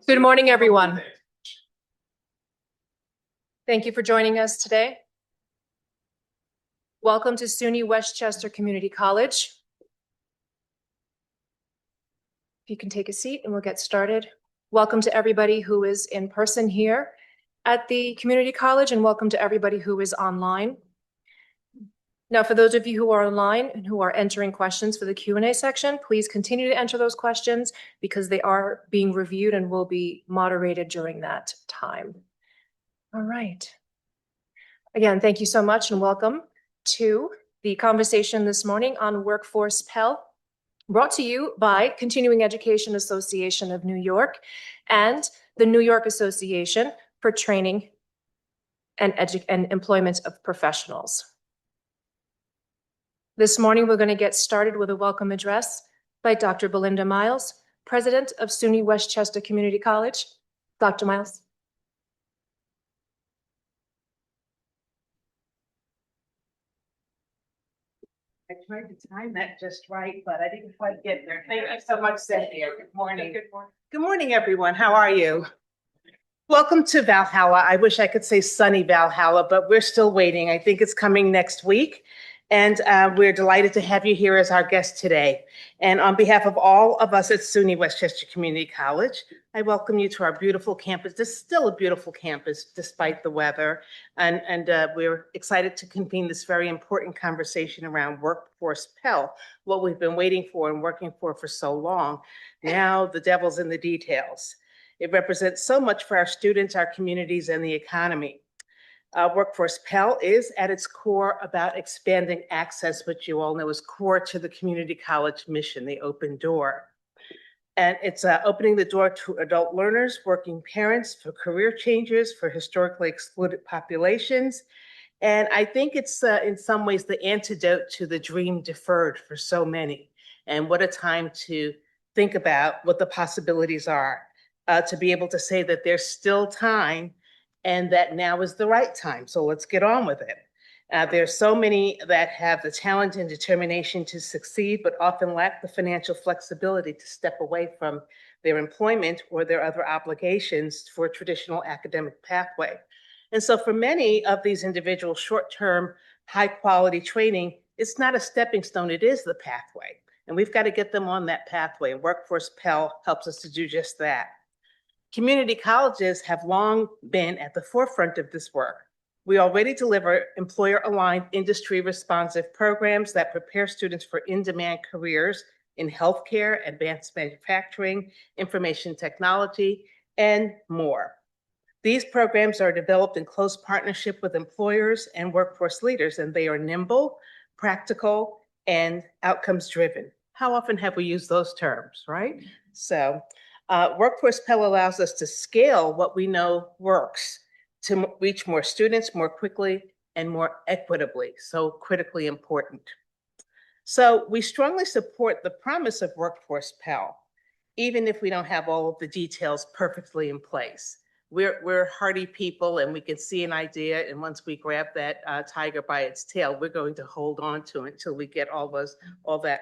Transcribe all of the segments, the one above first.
Good morning, everyone. Thank you for joining us today. Welcome to SUNY Westchester Community College. If you can take a seat and we'll get started. Welcome to everybody who is in person here at the community college, and welcome to everybody who is online. Now, for those of you who are online and who are entering questions for the Q&A section, please continue to enter those questions because they are being reviewed and will be moderated during that time. All right. Again, thank you so much and welcome to the conversation this morning on Workforce Pell, brought to you by Continuing Education Association of New York and the New York Association for Training and Employment of Professionals. This morning, we're going to get started with a welcome address by Dr. Belinda Miles, President of SUNY Westchester Community College. Dr. Miles. I tried to time that just right, but I didn't quite get there. Thank you so much, Cynthia. Good morning. Good morning. Good morning, everyone. How are you? Welcome to Valhalla. I wish I could say sunny Valhalla, but we're still waiting. I think it's coming next week. And we're delighted to have you here as our guest today. And on behalf of all of us at SUNY Westchester Community College, I welcome you to our beautiful campus. This is still a beautiful campus despite the weather. And we're excited to convene this very important conversation around Workforce Pell, what we've been waiting for and working for so long. Now the devil's in the details. It represents so much for our students, our communities, and the economy. Workforce Pell is at its core about expanding access, which you all know is core to the community college mission, the open door. And it's opening the door to adult learners, working parents, for career changers, for historically excluded populations. And I think it's in some ways the antidote to the dream deferred for so many. And what a time to think about what the possibilities are, to be able to say that there's still time and that now is the right time. So let's get on with it. There's so many that have the talent and determination to succeed, but often lack the financial flexibility to step away from their employment or their other obligations for a traditional academic pathway. And so for many of these individuals, short-term, high-quality training, it's not a stepping stone, it is the pathway. And we've got to get them on that pathway, and Workforce Pell helps us to do just that. Community colleges have long been at the forefront of this work. We already deliver employer-aligned, industry-responsive programs that prepare students for in-demand careers in healthcare, advanced manufacturing, information technology, and more. These programs are developed in close partnership with employers and workforce leaders, and they are nimble, practical, and outcomes-driven. How often have we used those terms, right? So, Workforce Pell allows us to scale what we know works to reach more students more quickly and more equitably, so critically important. So we strongly support the promise of Workforce Pell, even if we don't have all of the details perfectly in place. We're hardy people and we can see an idea, and once we grab that tiger by its tail, we're going to hold on to it until we get all that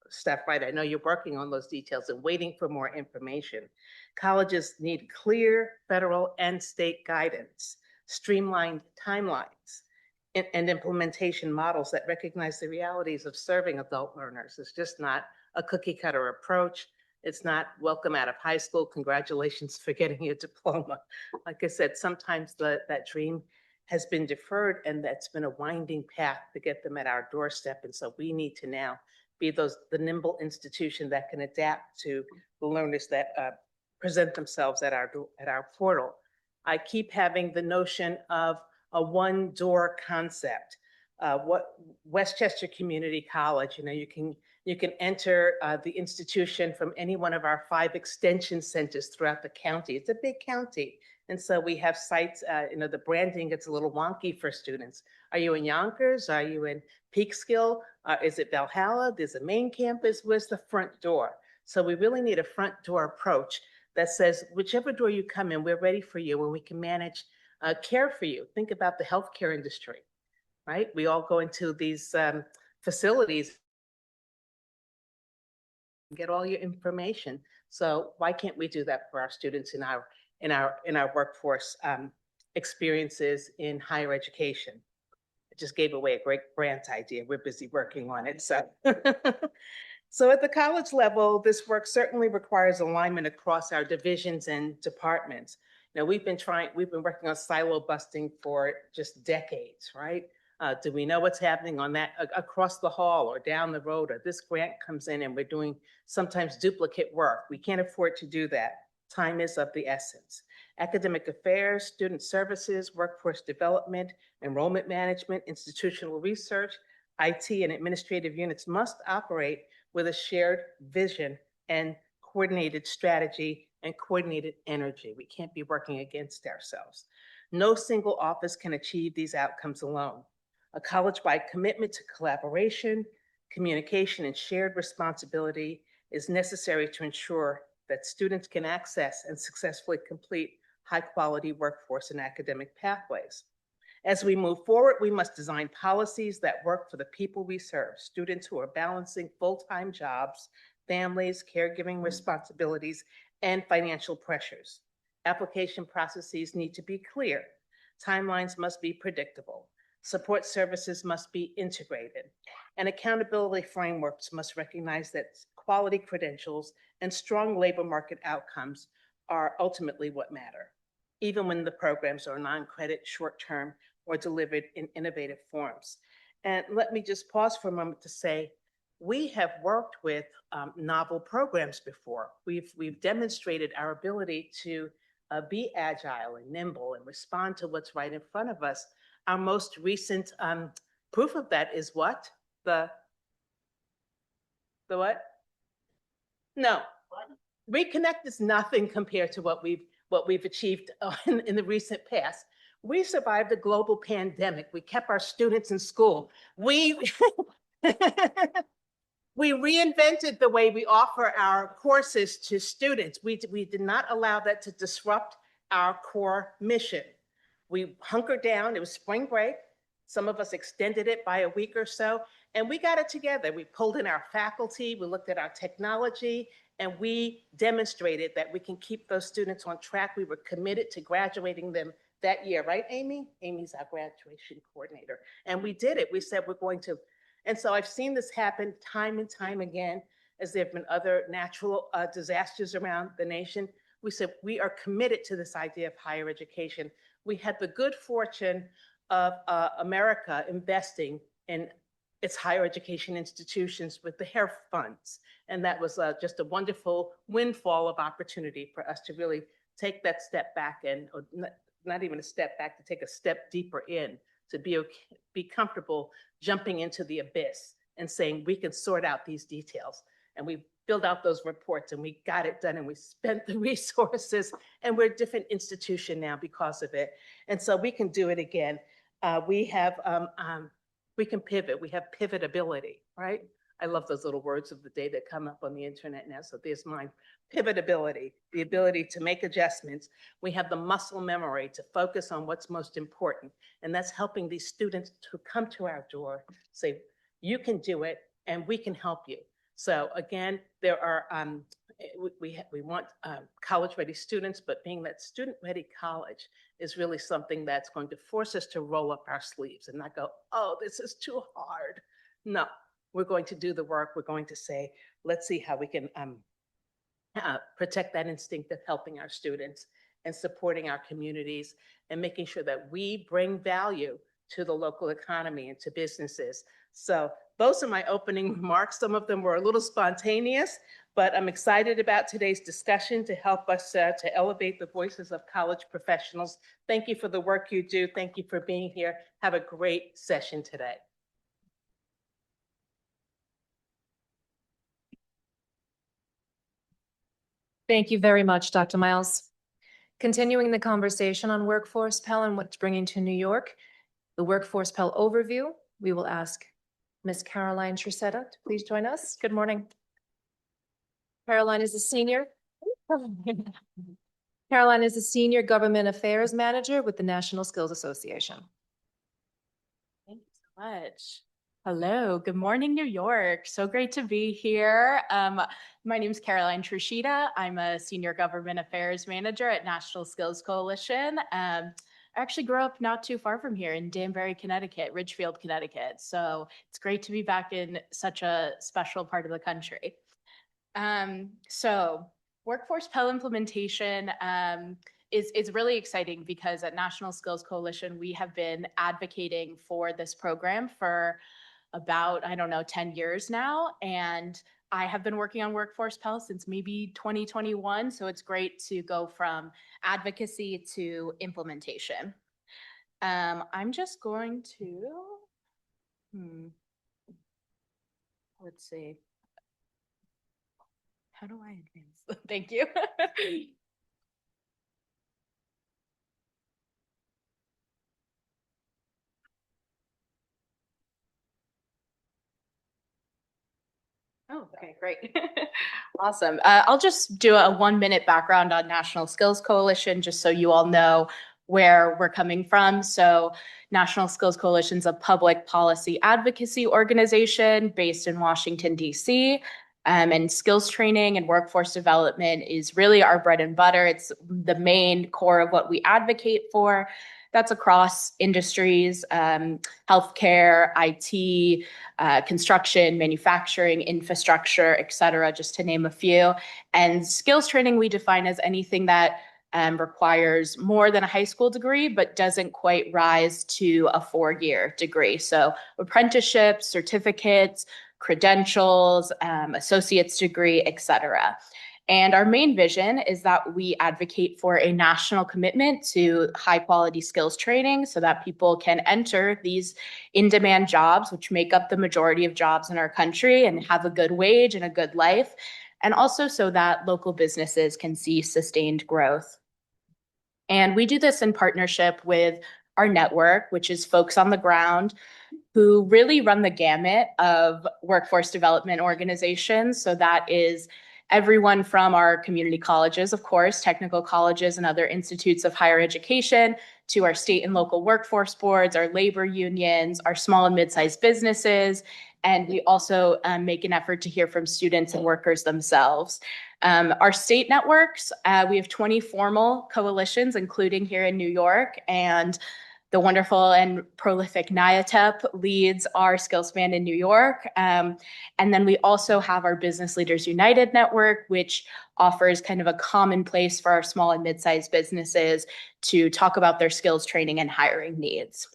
stuff right. I know you're working on those details and waiting for more information. Colleges need clear federal and state guidance, streamlined timelines, and implementation models that recognize the realities of serving adult learners. It's just not a cookie cutter approach. It's not welcome out of high school, congratulations for getting your diploma. Like I said, sometimes that dream has been deferred, and that's been a winding path to get them at our doorstep. And so we need to now be the nimble institution that can adapt to the learners that present themselves at our portal. I keep having the notion of a one-door concept. What Westchester Community College, you can enter the institution from any one of our 5 extension centers throughout the county. It's a big county. And so we have sites, the branding gets a little wonky for students. Are you in Yonkers? Are you in Peekskill? Is it Valhalla? There's a main campus. Where's the front door? So we really need a front door approach that says, whichever door you come in, we're ready for you and we can manage care for you. Think about the healthcare industry, right? We all go into these facilities, get all your information. So why can't we do that for our students in our workforce experiences in higher education? I just gave away a great grant idea. We're busy working on it. So so at the college level, this work certainly requires alignment across our divisions and departments. Now, we've been working on silo busting for just decades, right? Do we know what's happening on that across the hall or down the road, or this grant comes in and we're doing sometimes duplicate work? We can't afford to do that. Time is of the essence. Academic affairs, student services, workforce development, enrollment management, institutional research, IT, and administrative units must operate with a shared vision and coordinated strategy and coordinated energy. We can't be working against ourselves. No single office can achieve these outcomes alone. A college-wide commitment to collaboration, communication, and shared responsibility is necessary to ensure that students can access and successfully complete high-quality workforce and academic pathways. As we move forward, we must design policies that work for the people we serve, students who are balancing full-time jobs, families, caregiving responsibilities, and financial pressures. Application processes need to be clear. Timelines must be predictable. Support services must be integrated. And accountability frameworks must recognize that quality credentials and strong labor market outcomes are ultimately what matter, even when the programs are non-credit, short-term, or delivered in innovative forms. And let me just pause for a moment to say, we have worked with novel programs before. We've demonstrated our ability to be agile and nimble and respond to what's right in front of us. Our most recent proof of that is what? The what? No. Reconnect is nothing compared to what we've achieved in the recent past. We survived a global pandemic. We kept our students in school. We reinvented the way we offer our courses to students. We did not allow that to disrupt our core mission. We hunkered down. It was spring break. Some of us extended it by a week or so, and we got it together. We pulled in our faculty, we looked at our technology, and we demonstrated that we can keep those students on track. We were committed to graduating them that year, right, Amy? Amy's our graduation coordinator. And we did it. We said we're going to. And so I've seen this happen time and time again, as there have been other natural disasters around the nation. We said we are committed to this idea of higher education. We had the good fortune of America investing in its higher education institutions with the HARE funds. And that was just a wonderful windfall of opportunity for us to really take that step back and, or not even a step back, to take a step deeper in, to be comfortable jumping into the abyss and saying, we can sort out these details. And we filled out those reports and we got it done and we spent the resources, and we're a different institution now because of it. And so we can do it again. We can pivot. We have pivotability, right? I love those little words of the day that come up on the internet now. So there's mine. Pivotability, the ability to make adjustments. We have the muscle memory to focus on what's most important. And that's helping these students to come to our door, say, you can do it and we can help you. So again, there are, we want college-ready students, but being that student-ready college is really something that's going to force us to roll up our sleeves and not go, oh, this is too hard. No, we're going to do the work. We're going to say, let's see how we can protect that instinct of helping our students and supporting our communities and making sure that we bring value to the local economy and to businesses. So those are my opening remarks. Some of them were a little spontaneous, but I'm excited about today's discussion to help us to elevate the voices of college professionals. Thank you for the work you do. Thank you for being here. Have a great session today. Thank you very much, Dr. Miles. Continuing the conversation on Workforce Pell and what's bringing to New York, the Workforce Pell overview, we will ask Ms. Caroline Trisetta to please join us. Good morning. Caroline is a senior. Caroline is a senior government affairs manager with the National Skills Association. Thank you so much. Hello, good morning, New York. So great to be here. My name is Caroline Trushita. I'm a senior government affairs manager at National Skills Coalition. I actually grew up not too far from here in Danbury, Connecticut, Ridgefield, Connecticut. So it's great to be back in such a special part of the country. So workforce Pell implementation is really exciting because at National Skills Coalition, we have been advocating for this program for about, I don't know, 10 years now. And I have been working on Workforce Pell since maybe 2021. So it's great to go from advocacy to implementation. I'm just going to, let's see. How do I advance? Thank you. Oh, okay, great. Awesome. I'll just do a 1 minute background on National Skills Coalition, just so you all know where we're coming from. So National Skills Coalition is a public policy advocacy organization based in Washington, D.C. And skills training and workforce development is really our bread and butter. It's the main core of what we advocate for. That's across industries, healthcare, IT, construction, manufacturing, infrastructure, et cetera, just to name a few. And skills training we define as anything that requires more than a high school degree, but doesn't quite rise to a 4-year degree. So apprenticeships, certificates, credentials, associate's degree, et cetera. And our main vision is that we advocate for a national commitment to high quality skills training so that people can enter these in-demand jobs, which make up the majority of jobs in our country, and have a good wage and a good life. And also so that local businesses can see sustained growth. And we do this in partnership with our network, which is folks on the ground who really run the gamut of workforce development organizations. So that is everyone from our community colleges, of course, technical colleges and other institutes of higher education, to our state and local workforce boards, our labor unions, our small and mid-sized businesses. And we also make an effort to hear from students and workers themselves. Our state networks, we have 20 formal coalitions, including here in New York, and the wonderful and prolific NIATEP leads our skills span in New York. And then we also have our Business Leaders United network, which offers kind of a common place for our small and mid-sized businesses to talk about their skills training and hiring needs.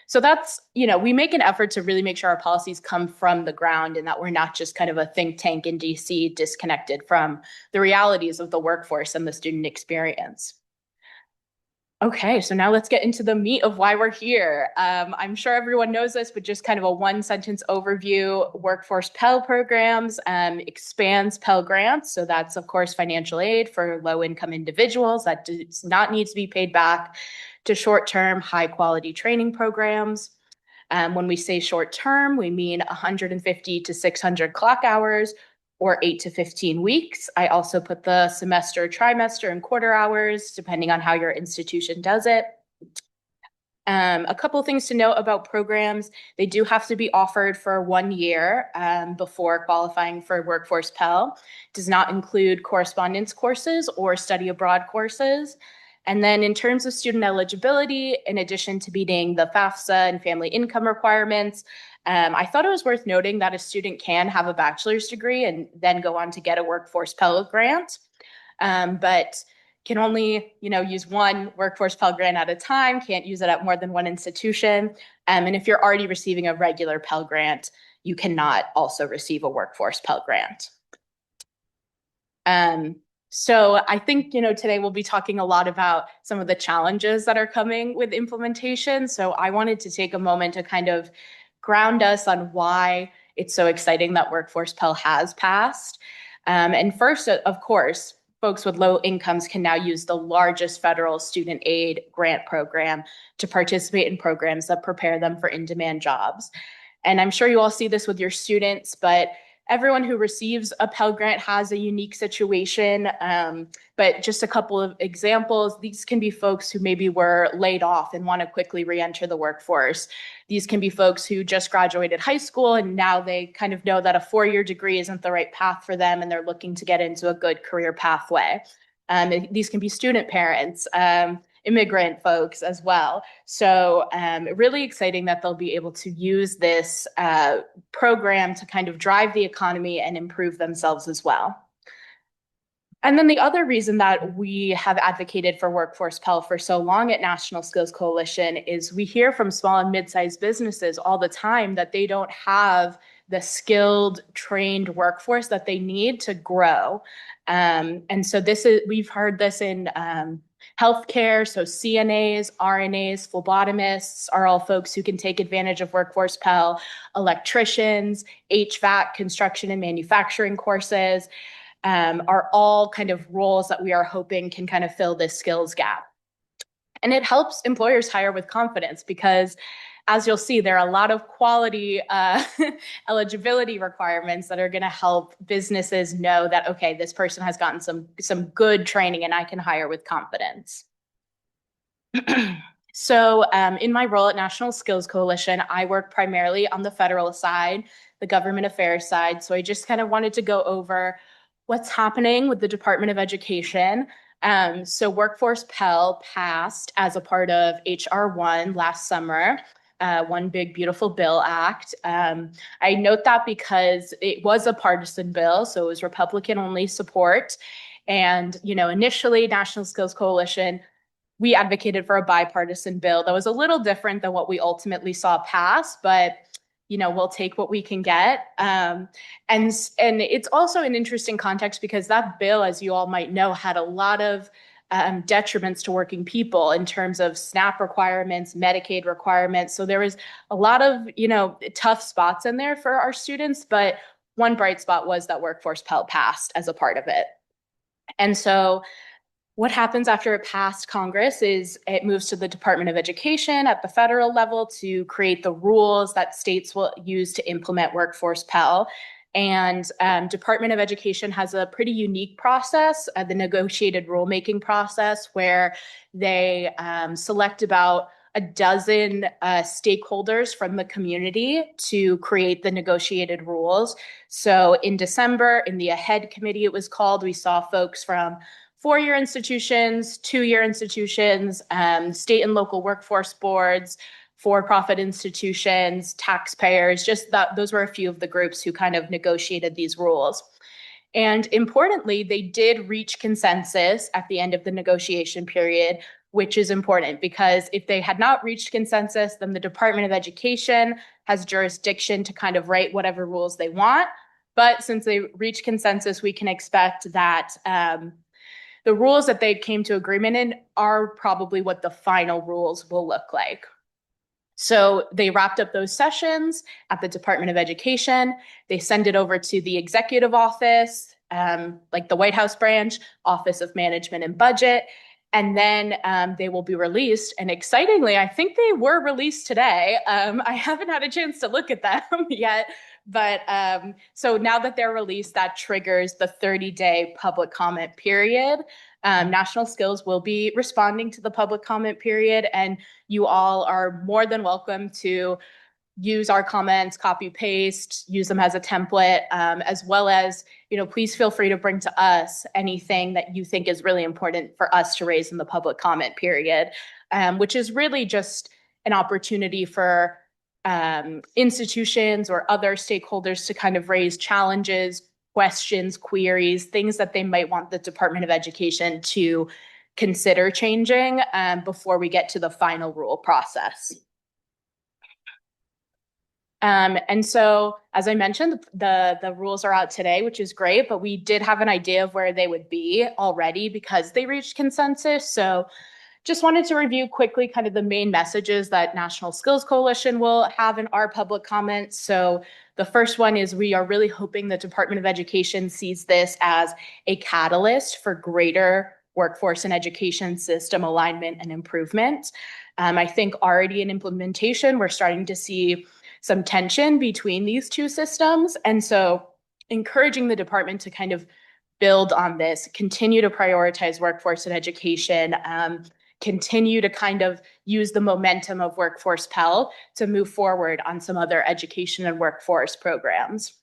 So that's, we make an effort to really make sure our policies come from the ground and that we're not just kind of a think tank in DC disconnected from the realities of the workforce and the student experience. Okay, so now let's get into the meat of why we're here. I'm sure everyone knows this, but just kind of a 1-sentence overview. Workforce Pell programs expands Pell grants. So that's, of course, financial aid for low-income individuals that does not need to be paid back, to short-term, high-quality training programs. When we say short-term, we mean 150 to 600 clock hours, or 8 to 15 weeks. I also put the semester, trimester, and quarter hours, depending on how your institution does it. A couple of things to note about programs. They do have to be offered for 1 year before qualifying for Workforce Pell. Does not include correspondence courses or study abroad courses. And then in terms of student eligibility, in addition to meeting the FAFSA and family income requirements, I thought it was worth noting that a student can have a bachelor's degree and then go on to get a Workforce Pell grant, but can only, use one Workforce Pell grant at a time, can't use it at more than one institution. And if you're already receiving a regular Pell grant, you cannot also receive a Workforce Pell grant. So I think, today we'll be talking a lot about some of the challenges that are coming with implementation. So I wanted to take a moment to kind of ground us on why it's so exciting that Workforce Pell has passed. And first, of course, folks with low incomes can now use the largest federal student aid grant program to participate in programs that prepare them for in-demand jobs. And I'm sure you all see this with your students, but everyone who receives a Pell Grant has a unique situation. But just a couple of examples, these can be folks who maybe were laid off and want to quickly re-enter the workforce. These can be folks who just graduated high school and now they kind of know that a 4-year degree isn't the right path for them and they're looking to get into a good career pathway. These can be student parents, immigrant folks as well. So really exciting that they'll be able to use this program to kind of drive the economy and improve themselves as well. And then the other reason that we have advocated for Workforce Pell for so long at National Skills Coalition is we hear from small and mid-sized businesses all the time that they don't have the skilled, trained workforce that they need to grow. And so we've heard this in healthcare. So CNAs, RNAs, phlebotomists are all folks who can take advantage of Workforce Pell, electricians, HVAC, construction and manufacturing courses. Are all kind of roles that we are hoping can kind of fill this skills gap. And it helps employers hire with confidence because, as you'll see, there are a lot of quality eligibility requirements that are going to help businesses know that, okay, this person has gotten some good training and I can hire with confidence. So in my role at National Skills Coalition, I work primarily on the federal side, the government affairs side. So I just kind of wanted to go over what's happening with the Department of Education. So Workforce Pell passed as a part of HR 1 last summer, One Big Beautiful Bill Act. I note that because it was a partisan bill, so it was Republican only support. And, initially National Skills Coalition, we advocated for a bipartisan bill that was a little different than what we ultimately saw pass, but we'll take what we can get. And it's also an interesting context because that bill, as you all might know, had a lot of detriments to working people in terms of SNAP requirements, Medicaid requirements. So there was a lot of, tough spots in there for our students, but one bright spot was that Workforce Pell passed as a part of it. And so what happens after it passed Congress is it moves to the Department of Education at the federal level to create the rules that states will use to implement Workforce Pell. And Department of Education has a pretty unique process, the negotiated rulemaking process, where they select about a dozen stakeholders from the community to create the negotiated rules. So in December, in the AHEAD committee, it was called, we saw folks from 4-year institutions, 2-year institutions, state and local workforce boards, for-profit institutions, taxpayers, those were a few of the groups who kind of negotiated these rules. And importantly, they did reach consensus at the end of the negotiation period, which is important because if they had not reached consensus, then the Department of Education has jurisdiction to kind of write whatever rules they want. But since they reached consensus, we can expect that the rules that they came to agreement in are probably what the final rules will look like. So they wrapped up those sessions at the Department of Education. They send it over to the executive office, like the White House branch, Office of Management and Budget, and then they will be released. And excitingly, I think they were released today. I haven't had a chance to look at them yet. But so now that they're released, that triggers the 30-day public comment period. National Skills will be responding to the public comment period, and you all are more than welcome to use our comments, copy paste, use them as a template, as well as, please feel free to bring to us anything that you think is really important for us to raise in the public comment period, which is really just an opportunity for institutions or other stakeholders to kind of raise challenges, questions, queries, things that they might want the Department of Education to consider changing before we get to the final rule process. And so, as I mentioned, the rules are out today, which is great, but we did have an idea of where they would be already because they reached consensus. So just wanted to review quickly kind of the main messages that National Skills Coalition will have in our public comments. So the first one is we are really hoping the Department of Education sees this as a catalyst for greater workforce and education system alignment and improvement. I think already in implementation, we're starting to see some tension between these two systems. And so encouraging the department to kind of build on this, continue to prioritize workforce and education, continue to kind of use the momentum of Workforce Pell to move forward on some other education and workforce programs.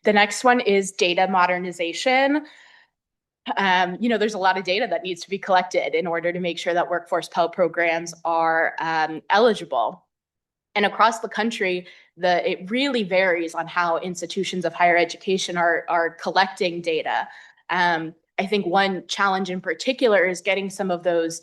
The next one is data modernization. There's a lot of data that needs to be collected in order to make sure that Workforce Pell programs are eligible. And across the country, it really varies on how institutions of higher education are collecting data. I think one challenge in particular is getting some of those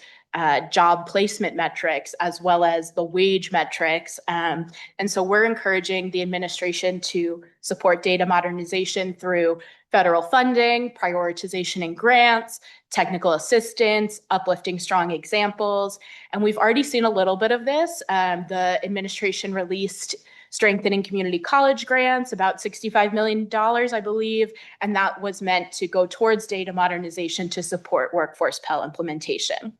job placement metrics as well as the wage metrics. And so we're encouraging the administration to support data modernization through federal funding, prioritization and grants, technical assistance, uplifting strong examples. And we've already seen a little bit of this. The administration released strengthening community college grants, about $65 million, I believe. And that was meant to go towards data modernization to support Workforce Pell implementation.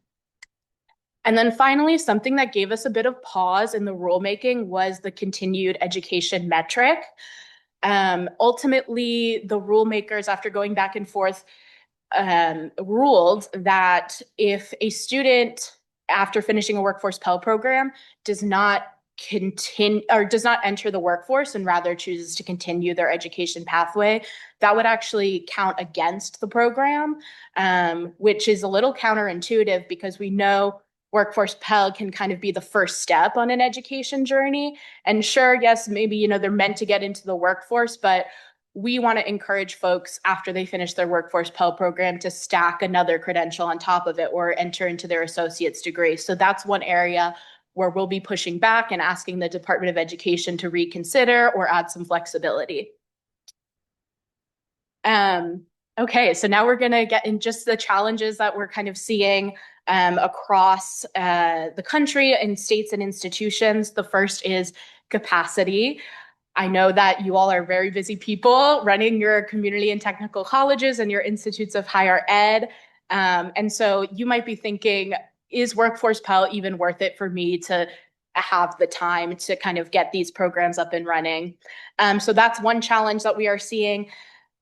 And then finally, something that gave us a bit of pause in the rulemaking was the continued education metric. Ultimately, the rulemakers, after going back and forth, ruled that if a student, after finishing a Workforce Pell program, does not enter the workforce and rather chooses to continue their education pathway, that would actually count against the program, which is a little counterintuitive because we know Workforce Pell can kind of be the first step on an education journey. And sure, yes, maybe, they're meant to get into the workforce, but we want to encourage folks after they finish their Workforce Pell program to stack another credential on top of it or enter into their associate's degree. So that's one area where we'll be pushing back and asking the Department of Education to reconsider or add some flexibility. Okay, so now we're going to get in just the challenges that we're kind of seeing across the country in states and institutions. The first is capacity. I know that you all are very busy people running your community and technical colleges and your institutes of higher ed. And so you might be thinking, is Workforce Pell even worth it for me to have the time to kind of get these programs up and running? So that's one challenge that we are seeing.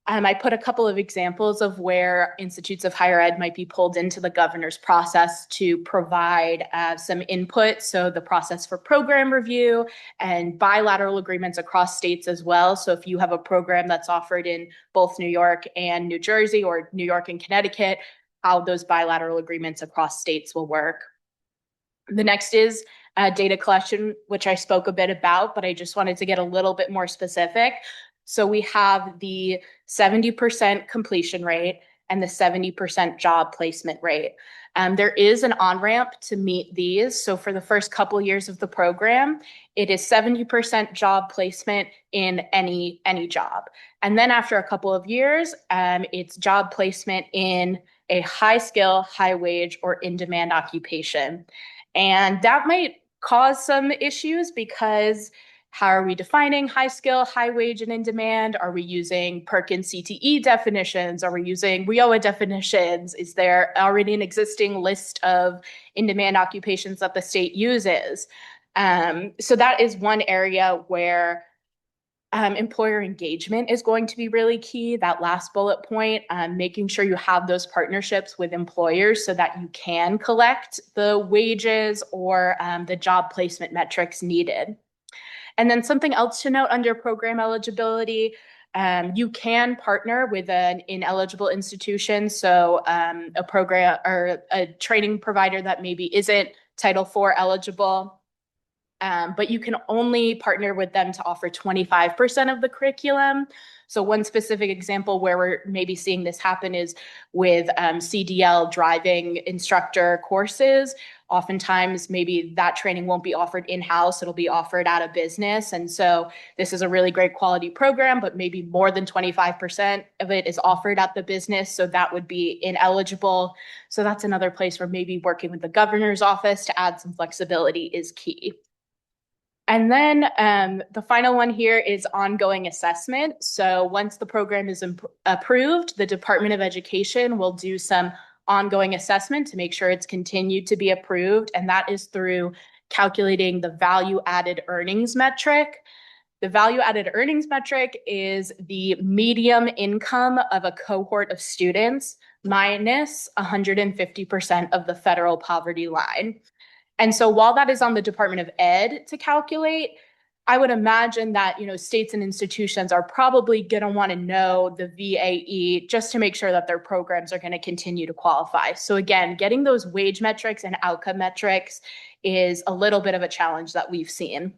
I put a couple of examples of where institutes of higher ed might be pulled into the governor's process to provide some input. So the process for program review and bilateral agreements across states as well. So if you have a program that's offered in both New York and New Jersey or New York and Connecticut, how those bilateral agreements across states will work. The next is data collection, which I spoke a bit about, but I just wanted to get a little bit more specific. So we have the 70% completion rate and the 70% job placement rate. There is an on-ramp to meet these. So for the first couple of years of the program, it is 70% job placement in any job. And then after a couple of years, it's job placement in a high skill, high wage, or in-demand occupation. And that might cause some issues because how are we defining high skill, high wage, and in demand? Are we using Perkins CTE definitions? Are we using WIOA definitions? Is there already an existing list of in-demand occupations that the state uses? So that is one area where employer engagement is going to be really key. That last bullet point, making sure you have those partnerships with employers so that you can collect the wages or the job placement metrics needed. And then something else to note under program eligibility, you can partner with an ineligible institution. So a program or a training provider that maybe isn't Title IV eligible, but you can only partner with them to offer 25% of the curriculum. So one specific example where we're maybe seeing this happen is with CDL driving instructor courses. Oftentimes, maybe that training won't be offered in-house, it'll be offered at a business. And so this is a really great quality program, but maybe more than 25% of it is offered at the business. So that would be ineligible. So that's another place where maybe working with the governor's office to add some flexibility is key. And then the final one here is ongoing assessment. So once the program is approved, the Department of Education will do some ongoing assessment to make sure it's continued to be approved. And that is through calculating the value added earnings metric. The value added earnings metric is the median income of a cohort of students minus 150% of the federal poverty line. And so while that is on the Department of Ed to calculate, I would imagine that, states and institutions are probably going to want to know the VAE just to make sure that their programs are going to continue to qualify. So again, getting those wage metrics and outcome metrics is a little bit of a challenge that we've seen.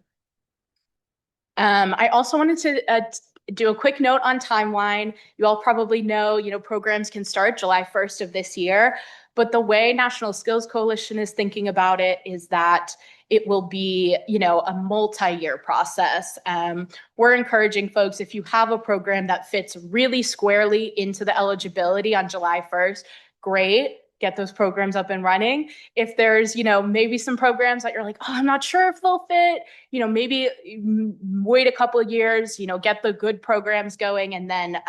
I also wanted to do a quick note on timeline. You all probably know, programs can start July 1st of this year, but the way National Skills Coalition is thinking about it is that it will be, a multi-year process. We're encouraging folks, if you have a program that fits really squarely into the eligibility on July 1st, great. Get those programs up and running. If there's, maybe some programs that you're like, oh, I'm not sure if they'll fit, maybe wait a couple of years, get the good programs going and then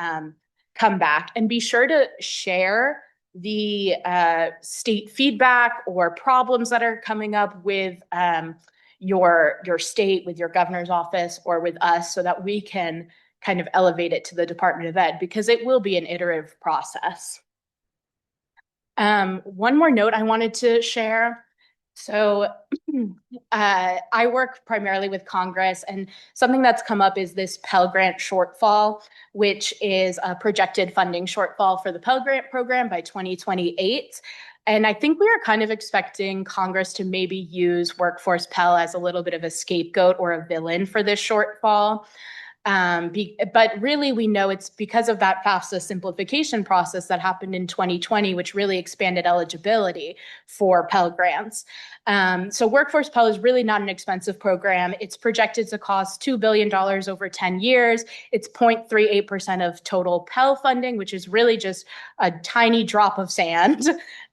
come back. And be sure to share the state feedback or problems that are coming up with your state, with your governor's office or with us so that we can kind of elevate it to the Department of Ed because it will be an iterative process. One more note I wanted to share. So I work primarily with Congress, and something that's come up is this Pell Grant shortfall, which is a projected funding shortfall for the Pell Grant program by 2028. And I think we are kind of expecting Congress to maybe use Workforce Pell as a little bit of a scapegoat or a villain for this shortfall. But really, we know it's because of that FAFSA simplification process that happened in 2020, which really expanded eligibility for Pell grants. So Workforce Pell is really not an expensive program. It's projected to cost $2 billion over 10 years. It's 0.38% of total Pell funding, which is really just a tiny drop of sand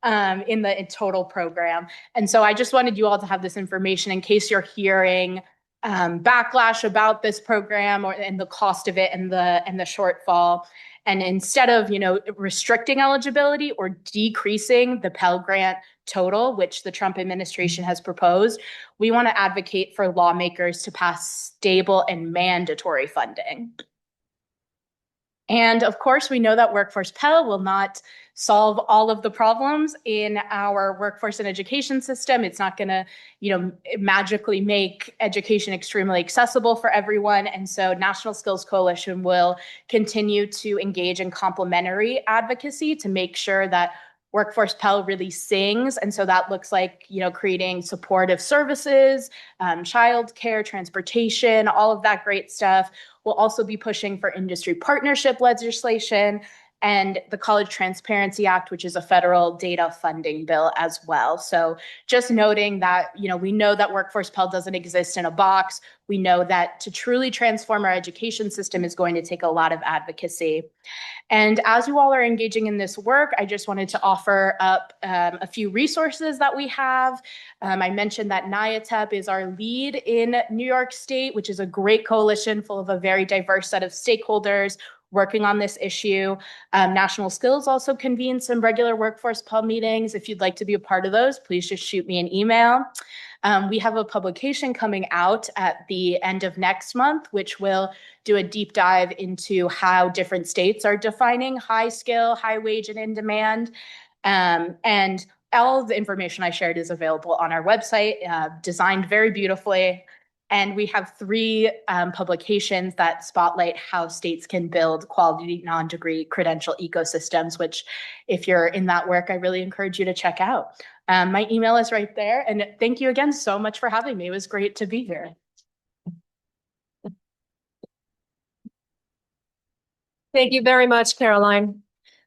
in the total program. And so I just wanted you all to have this information in case you're hearing backlash about this program and the cost of it and the shortfall. And instead of, restricting eligibility or decreasing the Pell Grant total, which the Trump administration has proposed, we want to advocate for lawmakers to pass stable and mandatory funding. And of course, we know that Workforce Pell will not solve all of the problems in our workforce and education system. It's not going to, magically make education extremely accessible for everyone. And so National Skills Coalition will continue to engage in complementary advocacy to make sure that Workforce Pell really sings. And so that looks like, creating supportive services, childcare, transportation, all of that great stuff. We'll also be pushing for industry partnership legislation and the College Transparency Act, which is a federal data funding bill as well. So just noting that, we know that Workforce Pell doesn't exist in a box. We know that to truly transform our education system is going to take a lot of advocacy. And as you all are engaging in this work, I just wanted to offer up a few resources that we have. I mentioned that NIATEP is our lead in New York State, which is a great coalition full of a very diverse set of stakeholders working on this issue. National Skills also convenes some regular Workforce Pell meetings. If you'd like to be a part of those, please just shoot me an email. We have a publication coming out at the end of next month, which will do a deep dive into how different states are defining high skill, high wage, and in demand. And all of the information I shared is available on our website, designed very beautifully. And we have 3 publications that spotlight how states can build quality non-degree credential ecosystems, which if you're in that work, I really encourage you to check out. My email is right there. And thank you again so much for having me. It was great to be here. Thank you very much, Caroline.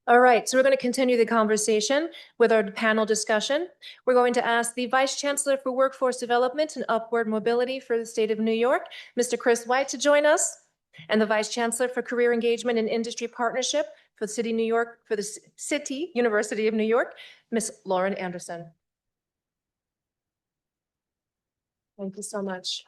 All right, so we're going to continue the conversation with our panel discussion. We're going to ask the Vice Chancellor for Workforce Development and Upward Mobility for the state of New York, Mr. Chris White, to join us, and the Vice Chancellor for Career Engagement and Industry Partnership for the City, New York, for the City University of New York, Ms. Lauren Anderson. Thank you so much.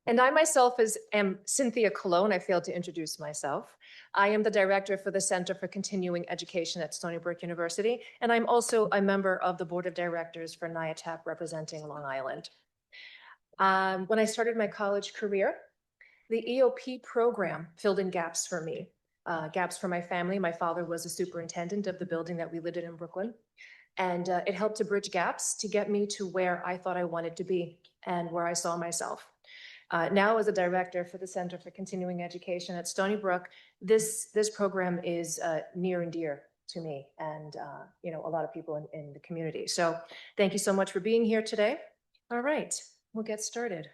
And I myself am Cynthia Colon. I failed to introduce myself. I am the director for the Center for Continuing Education at Stony Brook University, and I'm also a member of the Board of Directors for NIATEP representing Long Island. When I started my college career, the EOP program filled in gaps for me, gaps for my family. My father was a superintendent of the building that we lived in Brooklyn. And it helped to bridge gaps to get me to where I thought I wanted to be and where I saw myself. Now as a director for the Center for Continuing Education at Stony Brook, this program is near and dear to me and a lot of people in the community. So thank you so much for being here today. All right, we'll get started.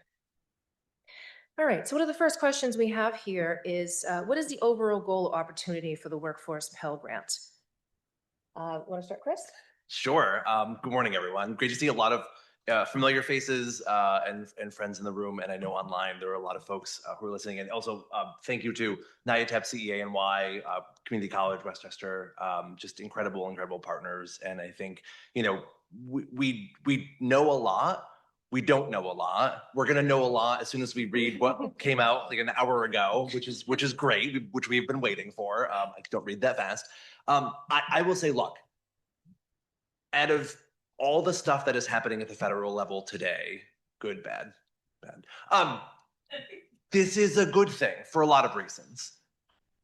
All right, so one of the first questions we have here is, what is the overall goal or opportunity for the Workforce Pell Grant? Want to start, Chris? Sure. Good morning, everyone. Great to see a lot of familiar faces and friends in the room. And I know online there are a lot of folks who are listening. And also thank you to NIATEP, CEA-NY, Community College, Westchester, just incredible partners. And I think, we know a lot. We don't know a lot. We're going to know a lot as soon as we read what came out like an hour ago, which is great, which we've been waiting for. I don't read that fast. I will say, look, out of all the stuff that is happening at the federal level today, good, bad, this is a good thing for a lot of reasons.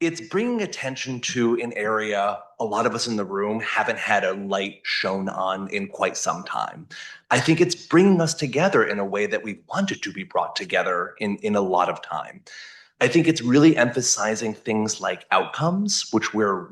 It's bringing attention to an area a lot of us in the room haven't had a light shown on in quite some time. I think it's bringing us together in a way that we wanted to be brought together in a lot of time. I think it's really emphasizing things like outcomes, which we're,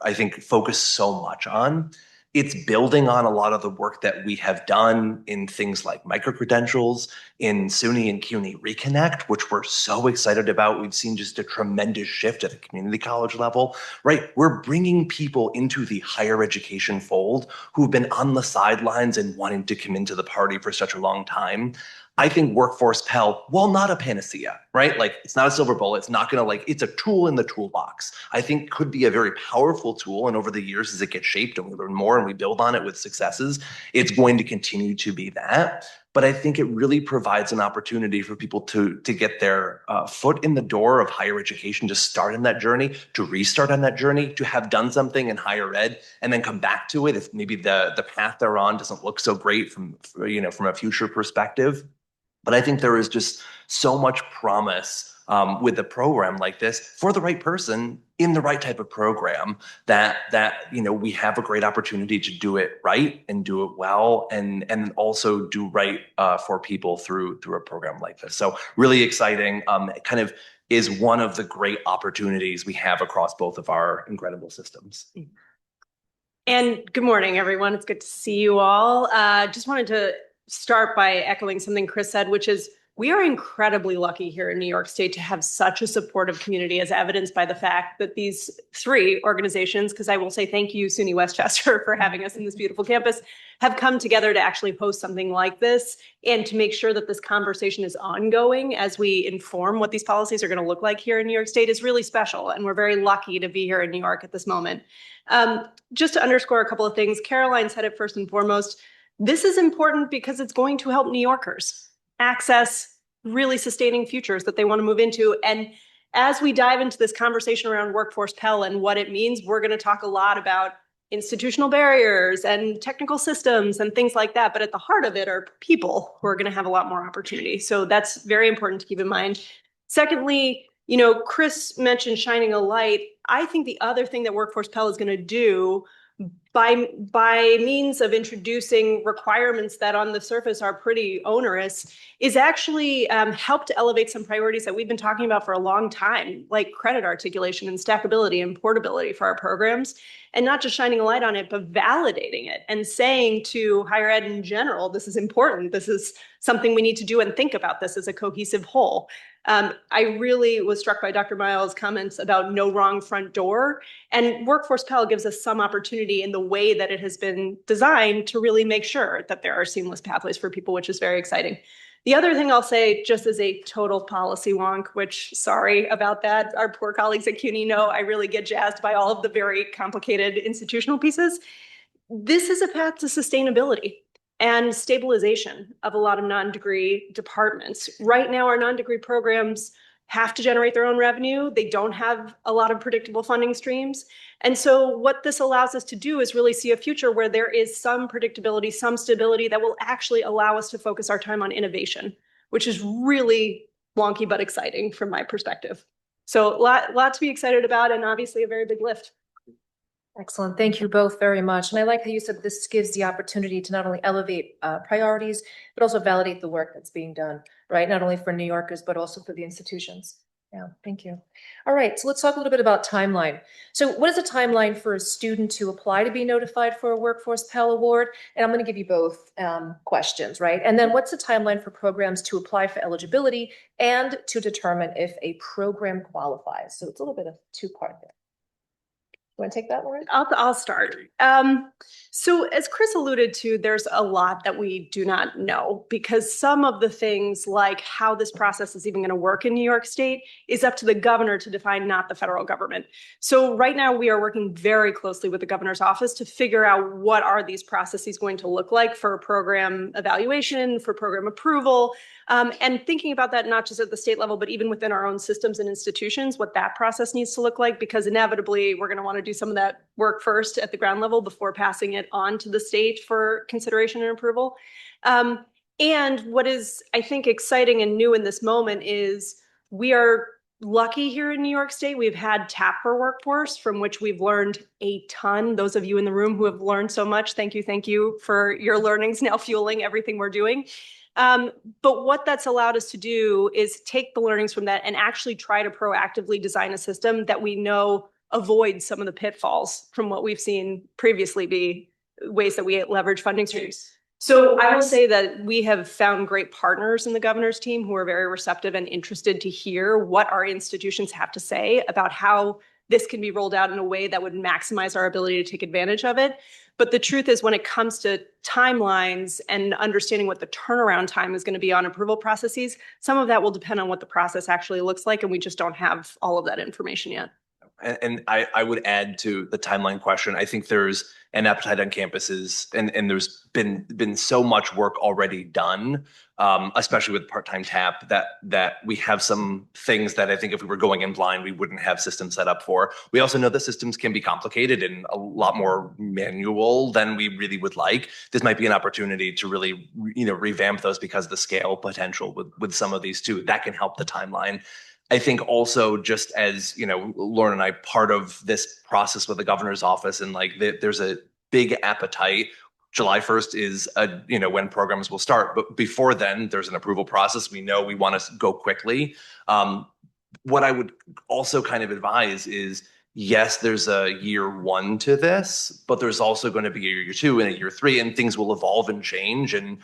I think focused so much on. It's building on a lot of the work that we have done in things like micro-credentials, in SUNY and CUNY Reconnect, which we're so excited about. We've seen just a tremendous shift at the community college level, right? We're bringing people into the higher education fold who've been on the sidelines and wanting to come into the party for such a long time. I think Workforce Pell, while not a panacea, right? Like it's not a silver bullet. It's not going to it's a tool in the toolbox. I think could be a very powerful tool. And over the years, as it gets shaped and we learn more and we build on it with successes, it's going to continue to be that. But I think it really provides an opportunity for people to get their foot in the door of higher education, to start in that journey, to restart on that journey, to have done something in higher ed, and then come back to it if maybe the path they're on doesn't look so great from a future perspective. But I think there is just so much promise with a program like this for the right person in the right type of program that we have a great opportunity to do it right and do it well and also do right for people through a program like this. So really exciting. It kind of is one of the great opportunities we have across both of our incredible systems. And good morning, everyone. It's good to see you all. Just wanted to start by echoing something Chris said, which is we are incredibly lucky here in New York State to have such a supportive community, as evidenced by the fact that these three organizations, because I will say thank you, SUNY Westchester, for having us in this beautiful campus, have come together to actually host something like this and to make sure that this conversation is ongoing as we inform what these policies are going to look like here in New York State is really special. And we're very lucky to be here in New York at this moment. Just to underscore a couple of things, Caroline said it first and foremost. This is important because it's going to help New Yorkers access really sustaining futures that they want to move into. And as we dive into this conversation around Workforce Pell and what it means, we're going to talk a lot about institutional barriers and technical systems and things like that. But at the heart of it are people who are going to have a lot more opportunity. So that's very important to keep in mind. Secondly, Chris mentioned shining a light. I think the other thing that Workforce Pell is going to do by means of introducing requirements that on the surface are pretty onerous is actually help to elevate some priorities that we've been talking about for a long time, like credit articulation and stackability and portability for our programs, and not just shining a light on it, but validating it and saying to higher ed in general, this is important. This is something we need to do and think about this as a cohesive whole. I really was struck by Dr. Miles' comments about no wrong front door, and Workforce Pell gives us some opportunity in the way that it has been designed to really make sure that there are seamless pathways for people, which is very exciting. The other thing I'll say, just as a total policy wonk, which sorry about that, our poor colleagues at CUNY know I really get jazzed by all of the very complicated institutional pieces. This is a path to sustainability and stabilization of a lot of non-degree departments. Right now, our non-degree programs have to generate their own revenue. They don't have a lot of predictable funding streams. And so what this allows us to do is really see a future where there is some predictability, some stability that will actually allow us to focus our time on innovation, which is really wonky but exciting from my perspective. So lot to be excited about, and obviously a very big lift. Excellent. Thank you both very much. And I like how you said this gives the opportunity to not only elevate priorities, but also validate the work that's being done, right? Not only for New Yorkers, but also for the institutions. Yeah, thank you. All right, so let's talk a little bit about timeline. So what is the timeline for a student to apply to be notified for a Workforce Pell Award? And I'm going to give you both questions, right? And then what's the timeline for programs to apply for eligibility and to determine if a program qualifies? So it's a little bit of two-part there. You want to take that, Lauren? I'll start. So as Chris alluded to, there's a lot that we do not know because some of the things like how this process is even going to work in New York State is up to the governor to define, not the federal government. So right now we are working very closely with the governor's office to figure out what are these processes going to look like for program evaluation, for program approval, and thinking about that not just at the state level, but even within our own systems and institutions, what that process needs to look like, because inevitably we're going to want to do some of that work first at the ground level before passing it on to the state for consideration and approval. And what is, I think, exciting and new in this moment is we are lucky here in New York State. We've had TAPR workforce from which we've learned a ton. Those of you in the room who have learned so much, thank you for your learnings now fueling everything we're doing. But what that's allowed us to do is take the learnings from that and actually try to proactively design a system that we know avoids some of the pitfalls from what we've seen previously be ways that we leverage funding streams. So I will say that we have found great partners in the governor's team who are very receptive and interested to hear what our institutions have to say about how this can be rolled out in a way that would maximize our ability to take advantage of it. But the truth is, when it comes to timelines and understanding what the turnaround time is going to be on approval processes, some of that will depend on what the process actually looks like, and we just don't have all of that information yet. And I would add to the timeline question. I think there's an appetite on campuses, and there's been so much work already done, especially with part-time TAP, that we have some things that I think if we were going in blind, we wouldn't have systems set up for. We also know that systems can be complicated and a lot more manual than we really would like. This might be an opportunity to really, revamp those because of the scale potential with some of these too. That can help the timeline. I think also, just as, Lauren and I, part of this process with the governor's office, and there's a big appetite. July 1st is when programs will start. But before then, there's an approval process. We know we want to go quickly. What I would also kind of advise is, yes, there's a year one to this, but there's also going to be a year two and a year three, and things will evolve and change. And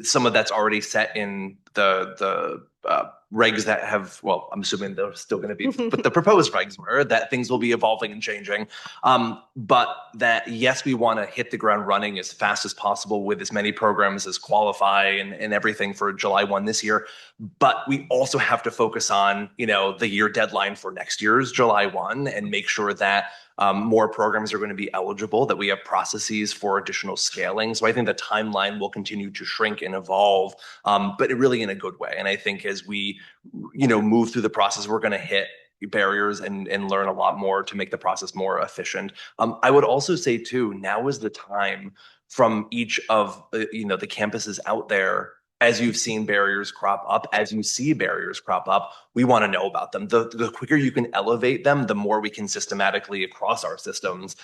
some of that's already set in the regs that have, well, I'm assuming they're still going to be, but the proposed regs were that things will be evolving and changing. But that, yes, we want to hit the ground running as fast as possible with as many programs as qualify and everything for July 1 this year. But we also have to focus on, the year deadline for next year's July 1 and make sure that more programs are going to be eligible, that we have processes for additional scaling. So I think the timeline will continue to shrink and evolve, but really in a good way. And I think as we, move through the process, we're going to hit barriers and learn a lot more to make the process more efficient. I would also say too, now is the time from each of the campuses out there. As you've seen barriers crop up, as you see barriers crop up, we want to know about them. The quicker you can elevate them, the more we can systematically across our systems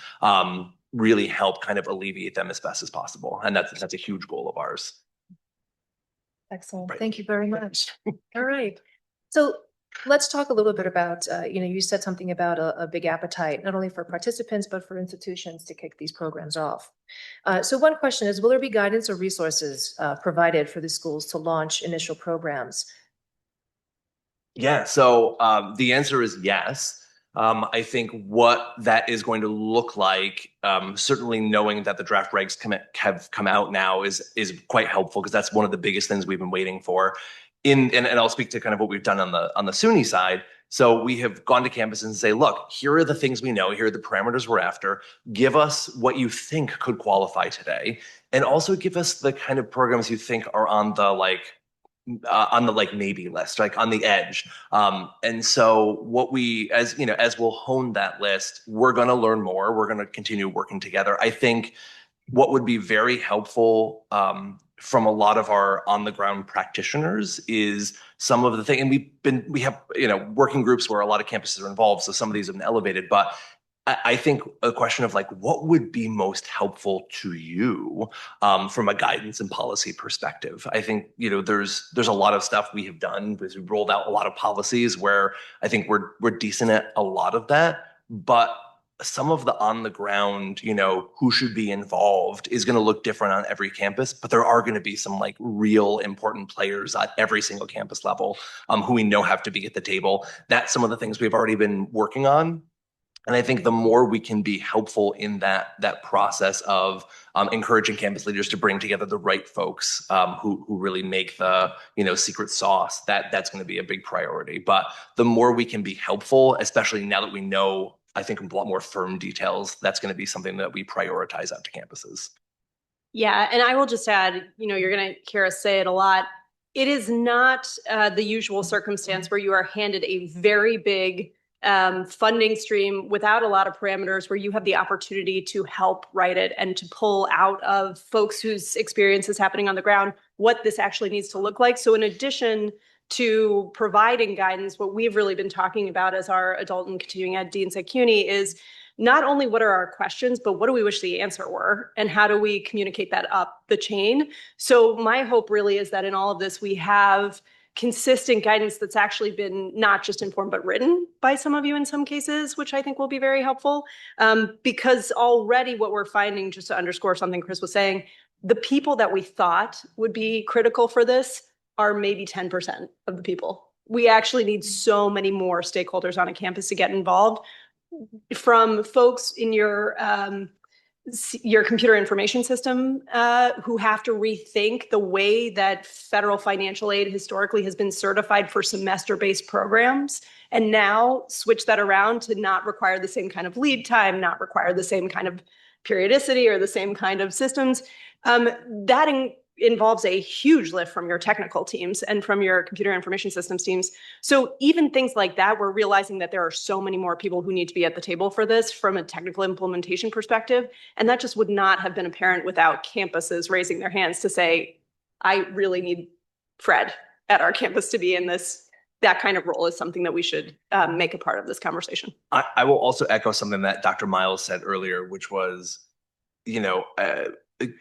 really help kind of alleviate them as best as possible. And that's a huge goal of ours. Excellent. Right. Thank you very much. All right. So let's talk a little bit about, you said something about a big appetite, not only for participants, but for institutions to kick these programs off. So one question is, will there be guidance or resources provided for the schools to launch initial programs? Yeah, so the answer is yes. I think what that is going to look like, certainly knowing that the draft regs have come out now is quite helpful, because that's one of the biggest things we've been waiting for. And I'll speak to kind of what we've done on the SUNY side. So we have gone to campuses and say, look, here are the things we know, here are the parameters we're after. Give us what you think could qualify today, and also give us the kind of programs you think are on the maybe list, like on the edge. And so what we, as we'll hone that list, we're going to learn more. We're going to continue working together. I think what would be very helpful from a lot of our on the ground practitioners is some of the thing, and we have working groups where a lot of campuses are involved, so some of these have been elevated, but I think a question of like, what would be most helpful to you from a guidance and policy perspective? I think, there's a lot of stuff we have done because we've rolled out a lot of policies where I think we're decent at a lot of that, but some of the on the ground, who should be involved is going to look different on every campus, but there are going to be some like real important players at every single campus level who we know have to be at the table. That's some of the things we've already been working on. And I think the more we can be helpful in that process of encouraging campus leaders to bring together the right folks who really make the secret sauce, that's going to be a big priority. But the more we can be helpful, especially now that we know, I think, a lot more firm details, that's going to be something that we prioritize out to campuses. Yeah, and I will just add, you're going to hear us say it a lot. It is not the usual circumstance where you are handed a very big funding stream without a lot of parameters, where you have the opportunity to help write it and to pull out of folks whose experience is happening on the ground what this actually needs to look like. So in addition to providing guidance, what we've really been talking about as our adult and continuing ed deans at CUNY is not only what are our questions, but what do we wish the answer were, and how do we communicate that up the chain? So my hope really is that in all of this, we have consistent guidance that's actually been not just informed, but written by some of you in some cases, which I think will be very helpful. Because already what we're finding, just to underscore something Chris was saying, the people that we thought would be critical for this are maybe 10% of the people. We actually need so many more stakeholders on a campus to get involved, from folks in your computer information system who have to rethink the way that federal financial aid historically has been certified for semester-based programs, and now switch that around to not require the same kind of lead time, not require the same kind of periodicity or the same kind of systems. That involves a huge lift from your technical teams and from your computer information systems teams. So even things like that, we're realizing that there are so many more people who need to be at the table for this from a technical implementation perspective. And that just would not have been apparent without campuses raising their hands to say, I really need Fred at our campus to be in this. That kind of role is something that we should make a part of this conversation. I will also echo something that Dr. Miles said earlier, which was,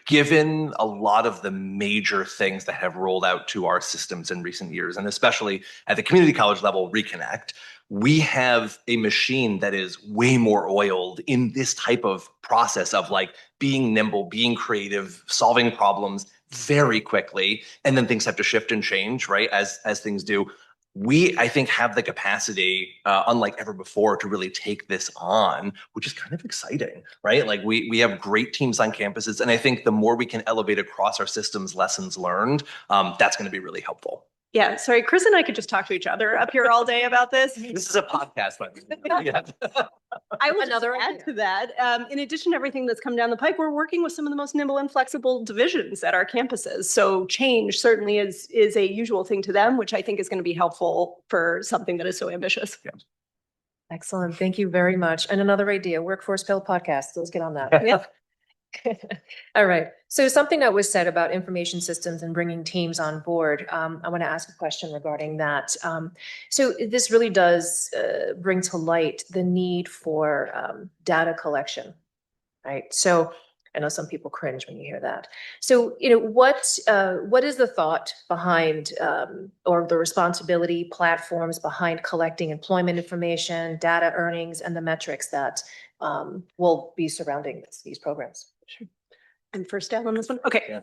given a lot of the major things that have rolled out to our systems in recent years, and especially at the community college level, Reconnect, we have a machine that is way more oiled in this type of process of like being nimble, being creative, solving problems very quickly, and then things have to shift and change, right, as things do. We, I think, have the capacity, unlike ever before, to really take this on, which is kind of exciting, right? Like we have great teams on campuses, and I think the more we can elevate across our systems lessons learned, that's going to be really helpful. Yeah, sorry, Chris and I could just talk to each other up here all day about this. This is a podcast, but yeah. I will just add to that. In addition to everything that's come down the pike, we're working with some of the most nimble and flexible divisions at our campuses. So change certainly is a usual thing to them, which I think is going to be helpful for something that is so ambitious. Yeah. Excellent. Thank you very much. And another idea, Workforce Pell podcast. Let's get on that. Yeah. All right. So something that was said about information systems and bringing teams on board, I want to ask a question regarding that. So this really does bring to light the need for data collection, right? So I know some people cringe when you hear that. So, what is the thought behind or the responsibility platforms behind collecting employment information, data earnings, and the metrics that will be surrounding these programs? Sure. I'm first down on this one. Okay. Yeah.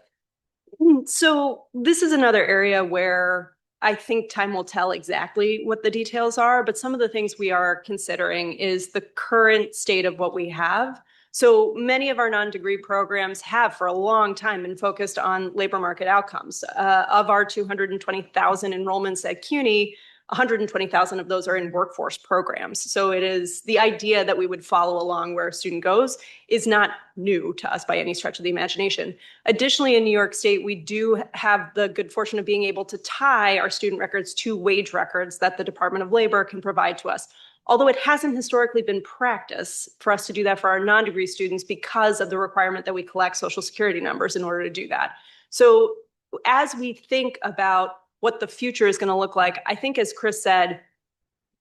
So this is another area where I think time will tell exactly what the details are, but some of the things we are considering is the current state of what we have. So many of our non-degree programs have for a long time been focused on labor market outcomes. Of our 220,000 enrollments at CUNY, 120,000 of those are in workforce programs. So it is the idea that we would follow along where a student goes is not new to us by any stretch of the imagination. Additionally, in New York State, we do have the good fortune of being able to tie our student records to wage records that the Department of Labor can provide to us. although it hasn't historically been practice for us to do that for our non-degree students because of the requirement that we collect Social Security numbers in order to do that. So as we think about what the future is going to look like, I think, as Chris said,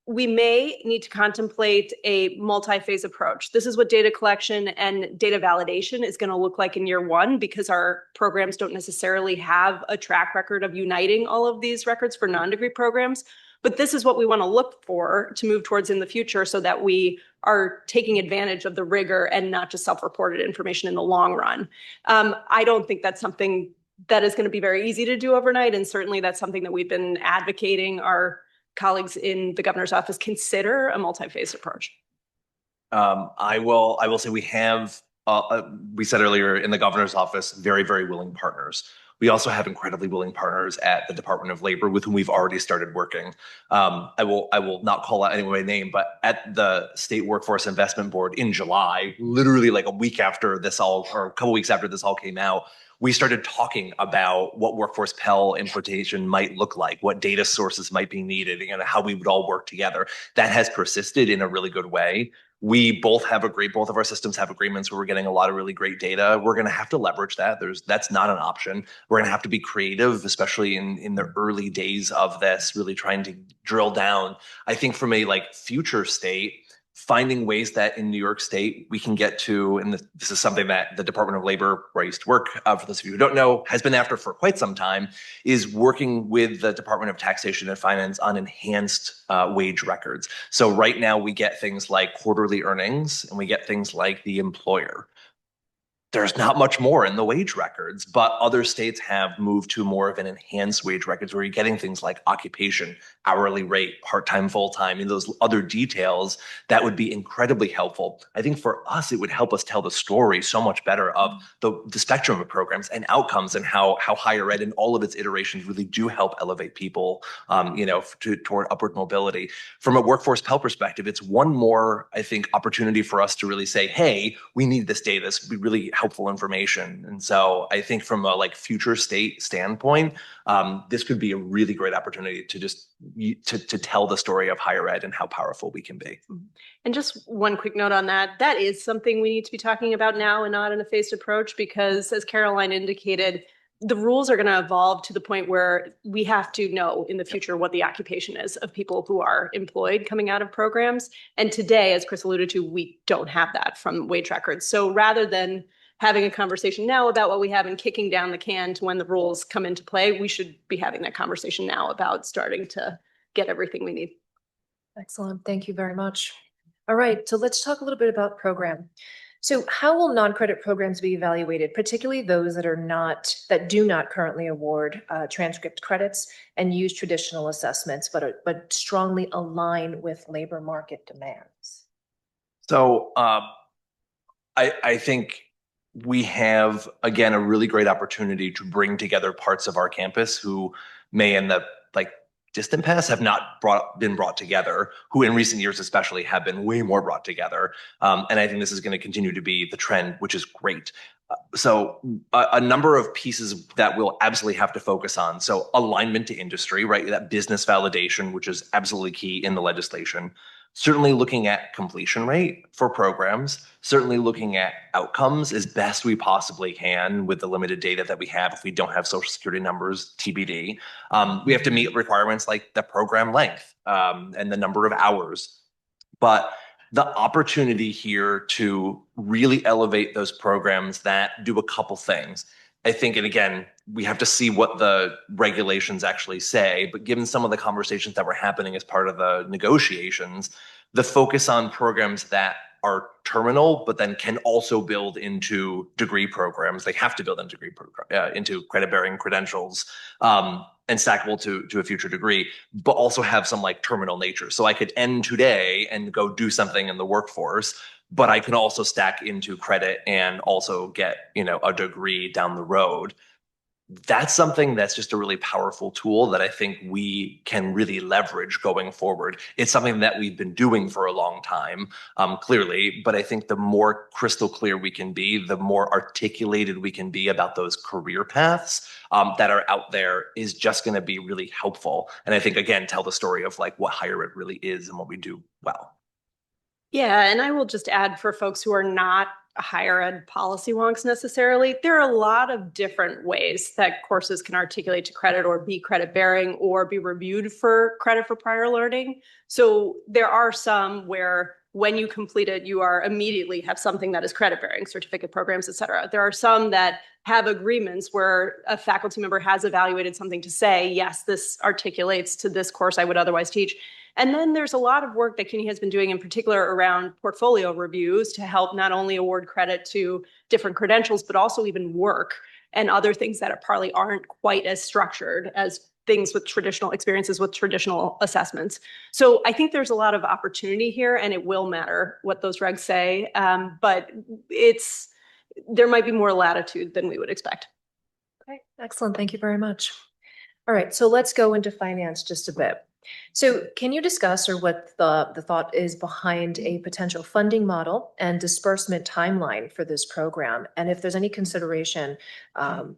we may need to contemplate a multi-phase approach. This is what data collection and data validation is going to look like in year one, because our programs don't necessarily have a track record of uniting all of these records for non-degree programs. But this is what we want to look for to move towards in the future, so that we are taking advantage of the rigor and not just self-reported information in the long run. I don't think that's something that is going to be very easy to do overnight. And certainly that's something that we've been advocating our colleagues in the governor's office consider a multi-phase approach. I will say we have, we said earlier in the governor's office, very, very willing partners. We also have incredibly willing partners at the Department of Labor with whom we've already started working. I will not call out anyone by name, but at the State Workforce Investment Board in July, literally like a week after this all, or a couple weeks after this all came out, we started talking about what workforce Pell implementation might look like, what data sources might be needed, and how we would all work together. That has persisted in a really good way. We both of our systems have agreements where we're getting a lot of really great data. We're going to have to leverage that. That's not an option. We're going to have to be creative, especially in the early days of this, really trying to drill down. I think from a future state, finding ways that in New York State we can get to, and this is something that the Department of Labor, where I used to work, for those of you who don't know, has been after for quite some time, is working with the Department of Taxation and Finance on enhanced wage records. So right now we get things like quarterly earnings, and we get things like the employer. There's not much more in the wage records, but other states have moved to more of an enhanced wage records where you're getting things like occupation, hourly rate, part-time, full-time, and those other details that would be incredibly helpful. I think for us, it would help us tell the story so much better of the spectrum of programs and outcomes, and how higher ed and all of its iterations really do help elevate people, toward upward mobility. From a workforce Pell perspective, it's one more, I think, opportunity for us to really say, hey, we need this data. This would be really helpful information. And so I think from a future state standpoint, this could be a really great opportunity to just to tell the story of higher ed and how powerful we can be. And just one quick note on that, that is something we need to be talking about now and not in a phased approach, because as Caroline indicated, the rules are going to evolve to the point where we have to know in the future what the occupation is of people who are employed coming out of programs. And today, as Chris alluded to, we don't have that from wage records. So rather than having a conversation now about what we have and kicking down the can to when the rules come into play, we should be having that conversation now about starting to get everything we need. Excellent. Thank you very much. All right, so let's talk a little bit about program. So how will non-credit programs be evaluated, particularly those that do not currently award transcript credits and use traditional assessments, but strongly align with labor market demands? So I think we have, again, a really great opportunity to bring together parts of our campus who may in the distant past have not been brought together, who in recent years especially have been way more brought together. And I think this is going to continue to be the trend, which is great. So a number of pieces that we'll absolutely have to focus on. So alignment to industry, right? That business validation, which is absolutely key in the legislation. Certainly looking at completion rate for programs, certainly looking at outcomes as best we possibly can with the limited data that we have. If we don't have Social Security numbers, TBD. We have to meet requirements like the program length and the number of hours. But the opportunity here to really elevate those programs that do a couple things. I think, and again, we have to see what the regulations actually say, but given some of the conversations that were happening as part of the negotiations, the focus on programs that are terminal, but then can also build into degree programs. They have to build into into credit-bearing credentials and stackable to a future degree, but also have some terminal nature. So I could end today and go do something in the workforce, but I can also stack into credit and also get, a degree down the road. That's something that's just a really powerful tool that I think we can really leverage going forward. It's something that we've been doing for a long time, clearly, but I think the more crystal clear we can be, the more articulated we can be about those career paths that are out there is just going to be really helpful. And I think, again, tell the story of what higher ed really is and what we do well. Yeah, and I will just add for folks who are not higher ed policy wonks necessarily, there are a lot of different ways that courses can articulate to credit or be credit bearing or be reviewed for credit for prior learning. So there are some where when you complete it, you are immediately have something that is credit bearing, certificate programs, et cetera. There are some that have agreements where a faculty member has evaluated something to say, yes, this articulates to this course I would otherwise teach. And then there's a lot of work that CUNY has been doing in particular around portfolio reviews to help not only award credit to different credentials, but also even work and other things that probably aren't quite as structured as things with traditional experiences with traditional assessments. So I think there's a lot of opportunity here, and it will matter what those regs say. But there might be more latitude than we would expect. Okay, excellent. Thank you very much. All right, so let's go into finance just a bit. So can you discuss or what the thought is behind a potential funding model and disbursement timeline for this program? And if there's any consideration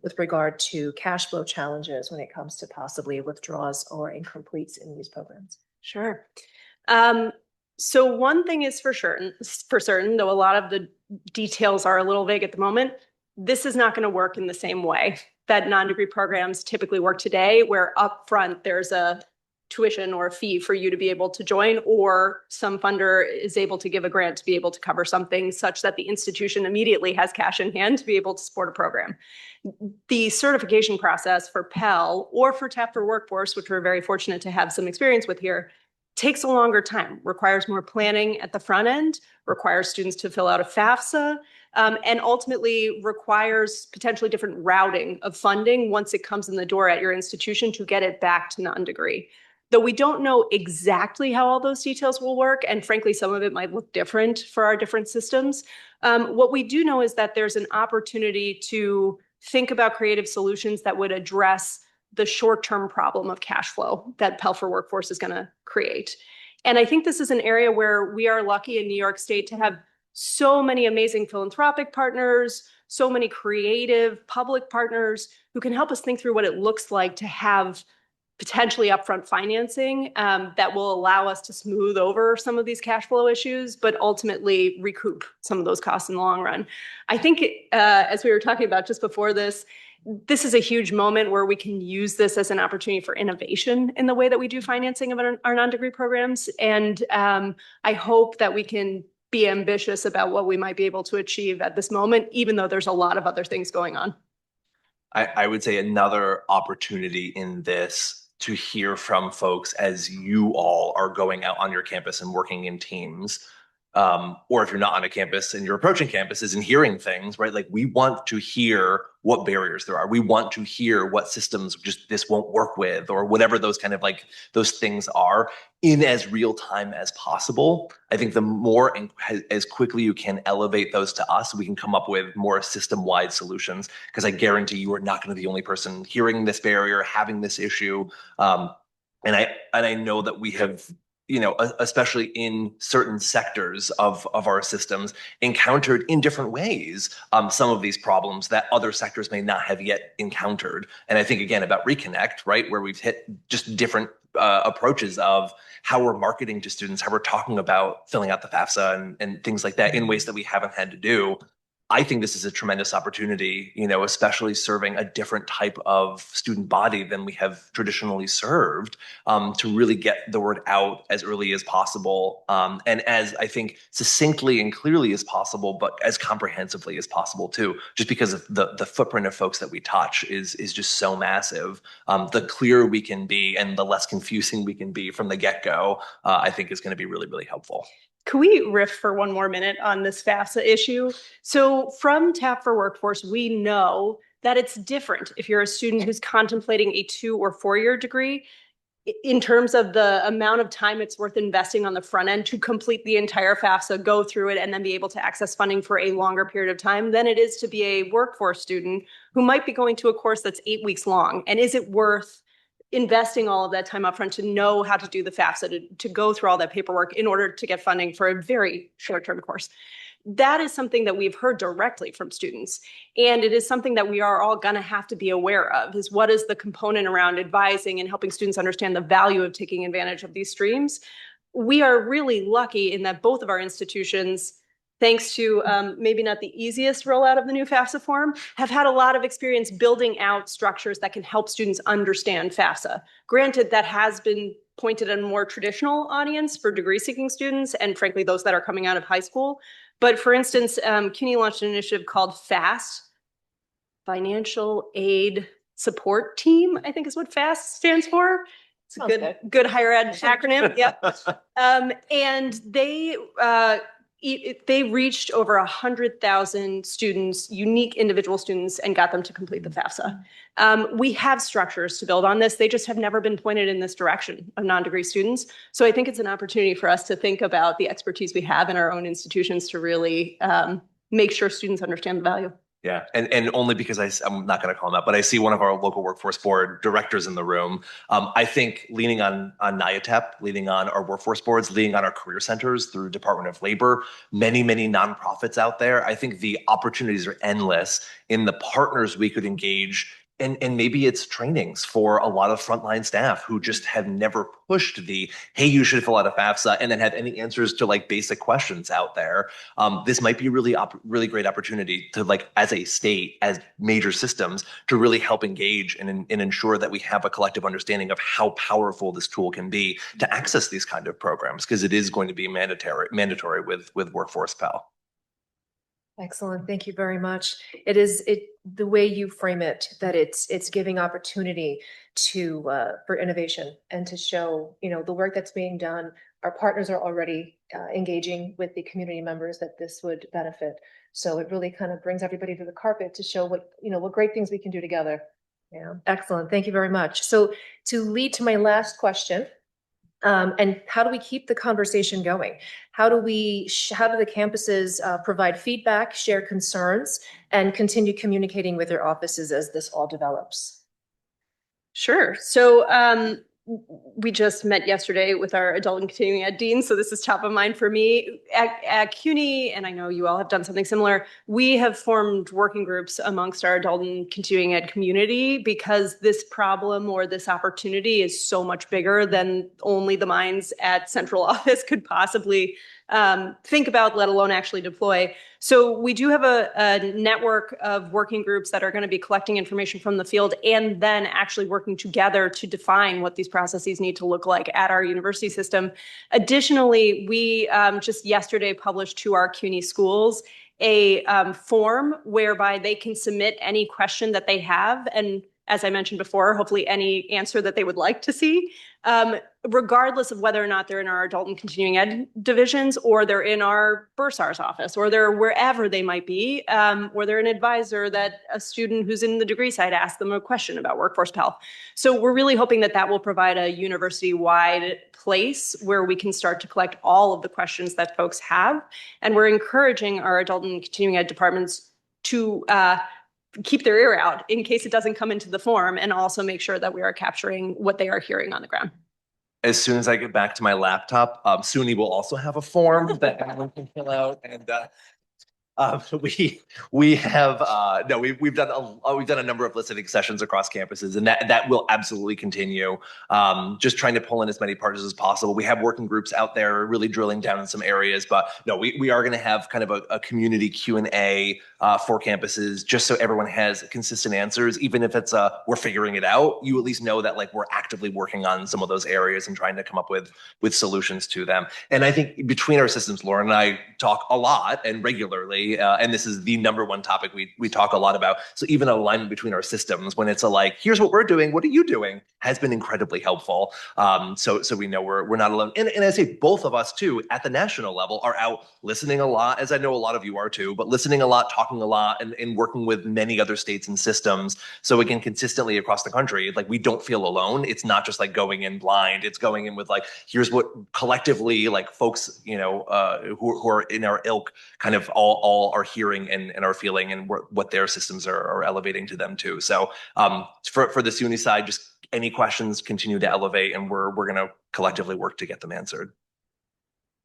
with regard to cash flow challenges when it comes to possibly withdrawals or incompletes in these programs? Sure. So one thing is for certain, though a lot of the details are a little vague at the moment, this is not going to work in the same way that non-degree programs typically work today, where upfront there's a tuition or a fee for you to be able to join, or some funder is able to give a grant to be able to cover something such that the institution immediately has cash in hand to be able to support a program. The certification process for Pell or for TAP for Workforce, which we're very fortunate to have some experience with here, takes a longer time, requires more planning at the front end, requires students to fill out a FAFSA, and ultimately requires potentially different routing of funding once it comes in the door at your institution to get it back to non-degree. Though we don't know exactly how all those details will work, and frankly, some of it might look different for our different systems, what we do know is that there's an opportunity to think about creative solutions that would address the short-term problem of cash flow that Pell for Workforce is going to create. And I think this is an area where we are lucky in New York State to have so many amazing philanthropic partners, so many creative public partners who can help us think through what it looks like to have potentially upfront financing that will allow us to smooth over some of these cash flow issues, but ultimately recoup some of those costs in the long run. I think, as we were talking about just before this is a huge moment where we can use this as an opportunity for innovation in the way that we do financing of our non-degree programs. And I hope that we can be ambitious about what we might be able to achieve at this moment, even though there's a lot of other things going on. I would say another opportunity in this to hear from folks as you all are going out on your campus and working in teams, or if you're not on a campus and you're approaching campuses and hearing things, right? Like we want to hear what barriers there are. We want to hear what systems just this won't work with, or whatever those kind of like those things are in as real time as possible. I think the more and as quickly you can elevate those to us, we can come up with more system-wide solutions, because I guarantee you are not going to be the only person hearing this barrier, having this issue. And I know that we have, especially in certain sectors of our systems, encountered in different ways some of these problems that other sectors may not have yet encountered. And I think, again, about Reconnect, right, where we've hit just different approaches of how we're marketing to students, how we're talking about filling out the FAFSA and things like that in ways that we haven't had to do. I think this is a tremendous opportunity, especially serving a different type of student body than we have traditionally served, to really get the word out as early as possible, and as I think succinctly and clearly as possible, but as comprehensively as possible too, just because of the footprint of folks that we touch is just so massive. The clearer we can be and the less confusing we can be from the get-go, I think is going to be really, really helpful. Can we riff for one more minute on this FAFSA issue? So from TAP for Workforce, we know that it's different if you're a student who's contemplating a 2 or 4-year degree in terms of the amount of time it's worth investing on the front end to complete the entire FAFSA, go through it, and then be able to access funding for a longer period of time than it is to be a workforce student who might be going to a course that's 8 weeks long. And is it worth investing all of that time upfront to know how to do the FAFSA, to go through all that paperwork in order to get funding for a very short-term course? That is something that we've heard directly from students. And it is something that we are all going to have to be aware of, is what is the component around advising and helping students understand the value of taking advantage of these streams. we are really lucky in that both of our institutions, thanks to maybe not the easiest rollout of the new FAFSA form, have had a lot of experience building out structures that can help students understand FAFSA. Granted, that has been pointed at a more traditional audience for degree-seeking students and frankly, those that are coming out of high school. But for instance, CUNY launched an initiative called FAST, Financial Aid Support Team, I think is what FAST stands for. It's a good higher ed acronym. Yep. And they reached over 100,000 students, unique individual students, and got them to complete the FAFSA. We have structures to build on this. They just have never been pointed in this direction of non-degree students. So I think it's an opportunity for us to think about the expertise we have in our own institutions to really make sure students understand the value. Yeah, and only because I'm not going to call them out, but I see one of our local workforce board directors in the room. I think leaning on NIATEP, leaning on our workforce boards, leaning on our career centers through Department of Labor, many nonprofits out there. I think the opportunities are endless in the partners we could engage. And maybe it's trainings for a lot of frontline staff who just have never pushed the, hey, you should fill out a FAFSA, and then have any answers to like basic questions out there. This might be really great opportunity to, like, as a state, as major systems, to really help engage and ensure that we have a collective understanding of how powerful this tool can be to access these kind of programs, because it is going to be mandatory with Workforce Pell. Excellent. Thank you very much. The way you frame it, that it's giving opportunity to for innovation and to show, the work that's being done. Our partners are already engaging with the community members that this would benefit. So it really kind of brings everybody to the carpet to show what great things we can do together. Yeah, excellent. Thank you very much. So to lead to my last question, and how do we keep the conversation going? How do the campuses provide feedback, share concerns, and continue communicating with their offices as this all develops? Sure. So we just met yesterday with our adult and continuing ed dean, so this is top of mind for me. At CUNY, and I know you all have done something similar, we have formed working groups amongst our adult and continuing ed community because this problem or this opportunity is so much bigger than only the minds at central office could possibly think about, let alone actually deploy. So we do have a network of working groups that are going to be collecting information from the field and then actually working together to define what these processes need to look like at our university system. Additionally, we just yesterday published to our CUNY schools a form whereby they can submit any question that they have. And as I mentioned before, hopefully any answer that they would like to see, regardless of whether or not they're in our adult and continuing ed divisions, or they're in our bursar's office, or they're wherever they might be, or they're an advisor that a student who's in the degree side asks them a question about Workforce Pell. So we're really hoping that will provide a university-wide place where we can start to collect all of the questions that folks have. And we're encouraging our adult and continuing ed departments to keep their ear out in case it doesn't come into the form, and also make sure that we are capturing what they are hearing on the ground. As soon as I get back to my laptop, SUNY will also have a form that everyone can fill out, and we've done a number of listening sessions across campuses, and that will absolutely continue. Just trying to pull in as many partners as possible. We have working groups out there really drilling down in some areas, but no, we are going to have kind of a community Q&A for campuses, just so everyone has consistent answers. Even if it's we're figuring it out, you at least know that, like, we're actively working on some of those areas and trying to come up with solutions to them. And I think between our systems, Lauren and I talk a lot and regularly. And this is the number one topic we talk a lot about. So even alignment between our systems, when it's here's what we're doing, what are you doing, has been incredibly helpful. So we know we're not alone. And I say both of us too, at the national level, are out listening a lot, as I know a lot of you are too, but listening a lot, talking a lot, and working with many other states and systems. So again, consistently across the country, like, we don't feel alone. It's not just like going in blind. It's going in with here's what collectively, like, folks, who are in our ilk kind of all are hearing and are feeling, and what their systems are elevating to them too. So for the SUNY side, just any questions, continue to elevate, and we're going to collectively work to get them answered.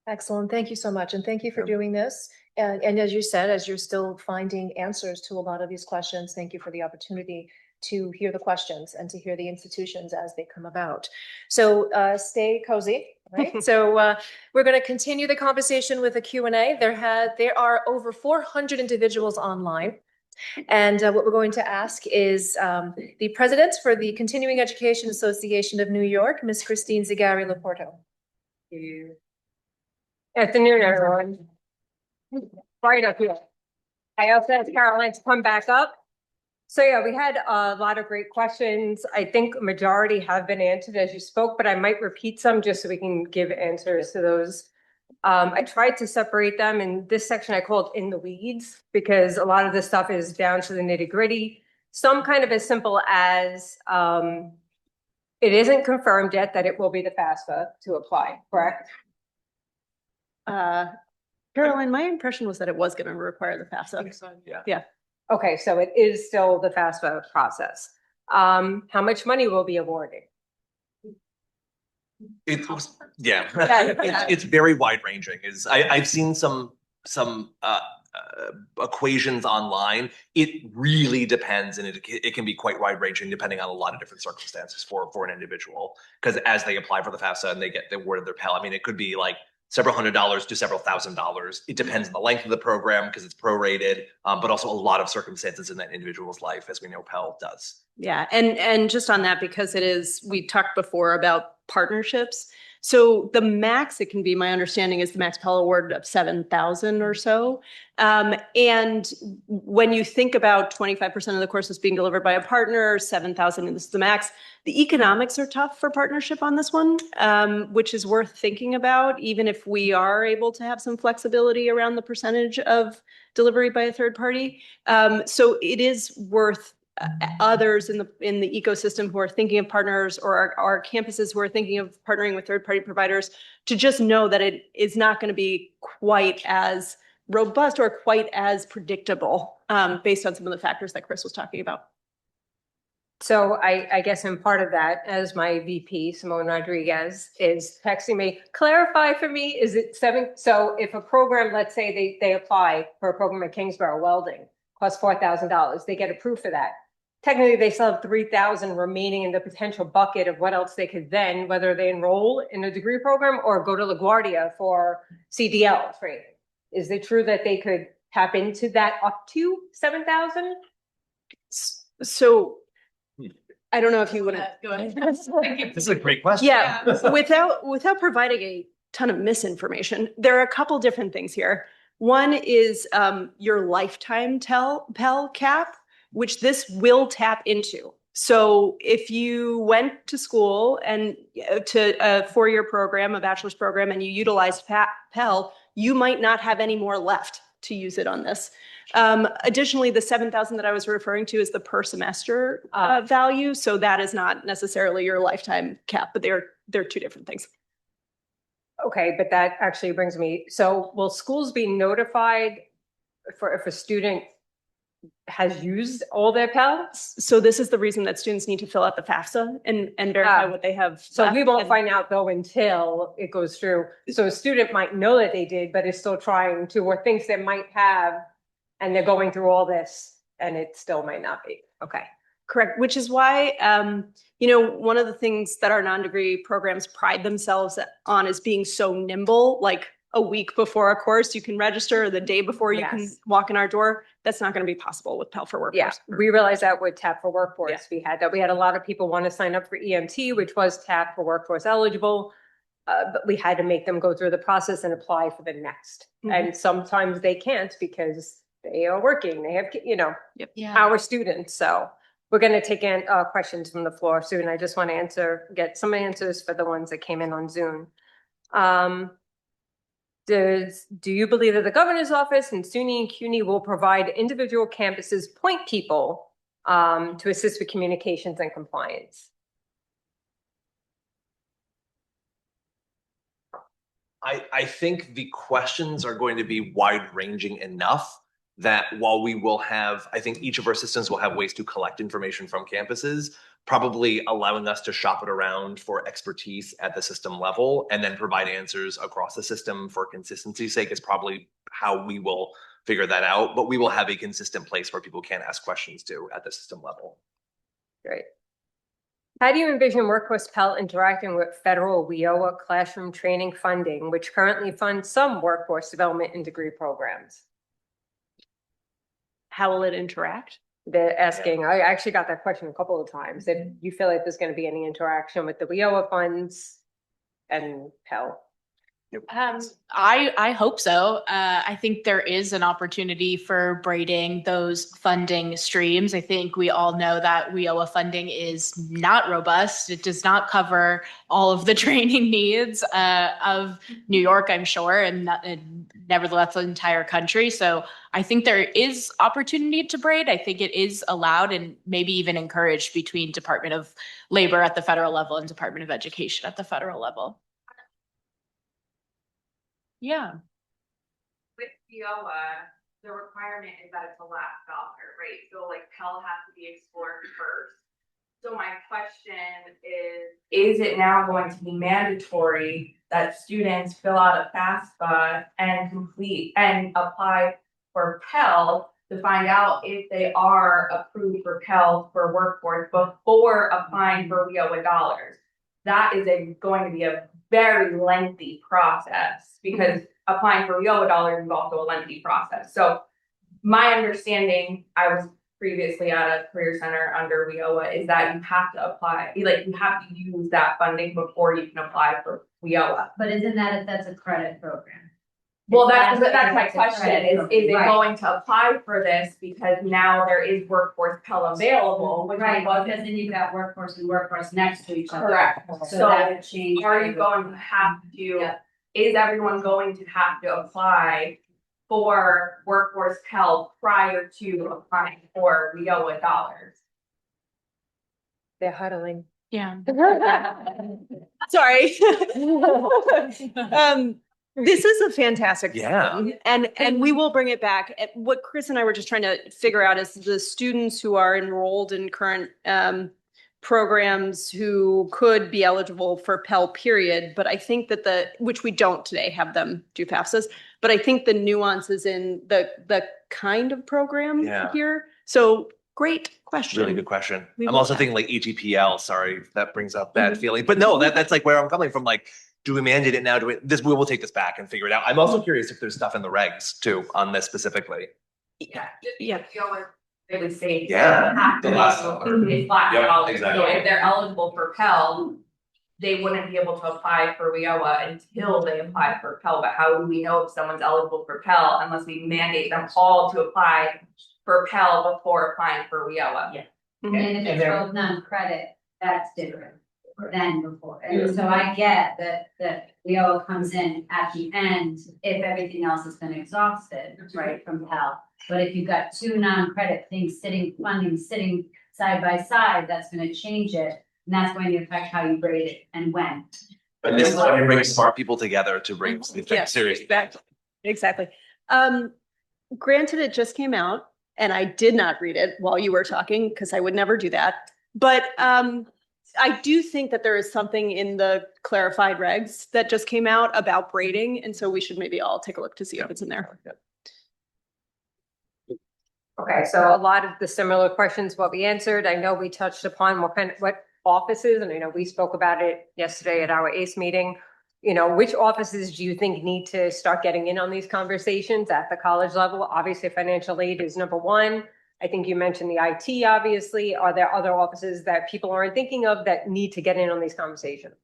Excellent. Thank you so much. And thank you for doing this. And as you said, as you're still finding answers to a lot of these questions, thank you for the opportunity to hear the questions and to hear the institutions as they come about. So stay cozy. Right, so we're going to continue the conversation with a Q&A. There are over 400 individuals online. And what we're going to ask is the president for the Continuing Education Association of New York, Ms. Christine Zagari Laporto. Afternoon, everyone. Right up here. I also asked Caroline to come back up. So yeah, we had a lot of great questions. I think a majority have been answered as you spoke, but I might repeat some just so we can give answers to those. I tried to separate them in this section I called in the weeds because a lot of this stuff is down to the nitty gritty. Some kind of as simple as it isn't confirmed yet that it will be the FAFSA to apply, correct? Caroline, my impression was that it was going to require the FAFSA. Yeah. Okay, so it is still the FAFSA process. How much money will be awarded? It was, yeah. Yeah. It's very wide ranging. I've seen some equations online. It really depends, and it can be quite wide ranging depending on a lot of different circumstances for an individual. Because as they apply for the FAFSA and they get awarded their Pell, I mean, it could be like several $100s to several $1,000s. It depends on the length of the program because it's prorated, but also a lot of circumstances in that individual's life, as we know Pell does. Yeah, and just on that, because it is, we talked before about partnerships. So the max it can be, my understanding is the max Pell award of 7,000 or so. And when you think about 25% of the courses being delivered by a partner, 7,000 is the max. The economics are tough for partnership on this one, which is worth thinking about, even if we are able to have some flexibility around the percentage of delivery by a third party. So it is worth others in the ecosystem who are thinking of partners, or our campuses who are thinking of partnering with third-party providers, to just know that it is not going to be quite as robust or quite as predictable based on some of the factors that Chris was talking about. So I guess in part of that, as my VP, Simone Rodriguez, is texting me, clarify for me, is it seven? So if a program, let's say they apply for a program at Kingsborough Welding, costs $4,000, they get approved for that. Technically, they still have 3,000 remaining in the potential bucket of what else they could then, whether they enroll in a degree program or go to LaGuardia for CDL training. Is it true that they could tap into that up to 7,000? So I don't know if you want to Go ahead. This is a great question. Yeah, without providing a ton of misinformation, there are a couple different things here. One is your lifetime Pell cap, which this will tap into. So if you went to school and to a four-year program, a bachelor's program, and you utilized Pell, you might not have any more left to use it on this. Additionally, the 7,000 that I was referring to is the per semester value. So that is not necessarily your lifetime cap, but they're two different things. Okay, but that actually brings me, so will schools be notified for if a student has used all their Pell? So this is the reason that students need to fill out the FAFSA and verify what they have. So we won't and- find out though until it goes through. So a student might know that they did, but is still trying to, or thinks they might have, and they're going through all this and it still might not be. Okay. Correct, which is why, one of the things that our non-degree programs pride themselves on is being so nimble, like a week before a course, you can register, the day before you can walk in our door. That's not going to be possible with Pell for Workforce. Yeah, we realized that with TAP for Workforce. Yeah. We had a lot of people want to sign up for EMT, which was TAP for Workforce eligible. But we had to make them go through the process and apply for the next. And sometimes they can't because they are working. They have, our students. So we're going to take in questions from the floor soon. I just want to get some answers for the ones that came in on Zoom. Do you believe that the governor's office and SUNY and CUNY will provide individual campuses point people to assist with communications and compliance? I think the questions are going to be wide ranging enough that while we will have, I think each of our systems will have ways to collect information from campuses, probably allowing us to shop it around for expertise at the system level and then provide answers across the system for consistency's sake is probably how we will figure that out. But we will have a consistent place where people can ask questions to at the system level. Great. How do you envision Workforce Pell interacting with federal WIOA classroom training funding, which currently funds some workforce development and degree programs? How will it interact? They're asking, I actually got that question a couple of times, if you feel like there's going to be any interaction with the WIOA funds and Pell. I hope so. I think there is an opportunity for braiding those funding streams. I think we all know that WIOA funding is not robust. It does not cover all of the training needs of New York, I'm sure, and nevertheless the entire country. So I think there is opportunity to braid. I think it is allowed and maybe even encouraged between Department of Labor at the federal level and Department of Education at the federal level. Yeah. With WIOA, the requirement is that it's a last dollar, right? So like Pell has to be explored first. So my question is it now going to be mandatory that students fill out a FAFSA and complete and apply for Pell to find out if they are approved for Pell for workforce before applying for WIOA dollars? That is going to be a very lengthy process because applying for WIOA dollars is also a lengthy process. So my understanding, I was previously at a career center under WIOA, is that you have to apply, like you have to use that funding before you can apply for WIOA. But isn't that if that's a credit program? Well, that's my question, is it going to apply for this because now there is workforce Pell available, which Right, wasn't. because then you've got workforce and workforce next to each other. Correct. So that would change. Are you going to have to, Yeah. is everyone going to have to apply for workforce Pell prior to applying for WIOA dollars? They're huddling. Yeah. Sorry. This is a fantastic Yeah. problem, and we will bring it back. What Chris and I were just trying to figure out is the students who are enrolled in current programs who could be eligible for Pell period. But I think that which we don't today have them do FAFSAs, but I think the nuances in the kind of program Yeah. here. So great question. Really good question. We I'm will also have- thinking like EGPL. Sorry if that brings up that feeling, but no, that's like where I'm coming from. Like, do we mandate it now? We will take this back and figure it out. I'm also curious if there's stuff in the regs too on this specifically. Yeah. Yeah. WIOA really safe. Yeah. Have to The last also- dollar. It's last Yep, dollar. exactly. So if they're eligible for Pell, they wouldn't be able to apply for WIOA until they apply for Pell. But how do we know if someone's eligible for Pell unless we mandate them all to apply for Pell before applying for WIOA? Yeah. And if it's both non-credit, that's different than before. And so I get that WIOA comes in at the end if everything else has been exhausted, right, from Pell. But if you've got two non-credit things funding sitting side by side, that's gonna change it. And that's going to affect how you grade it and when. But this is why we bring smart people together to bring things Yes, seriously. Exactly. Granted, it just came out and I did not read it while you were talking because I would never do that. But I do think that there is something in the clarified regs that just came out about braiding. And so we should maybe all take a look to see if it's in there. Okay, so a lot of the similar questions, what we answered, I know we touched upon what offices, and I know we spoke about it yesterday at our ACE meeting. You know, which offices do you think need to start getting in on these conversations at the college level? Obviously, financial aid is number one. I think you mentioned the IT, obviously. Are there other offices that people aren't thinking of that need to get in on these conversations?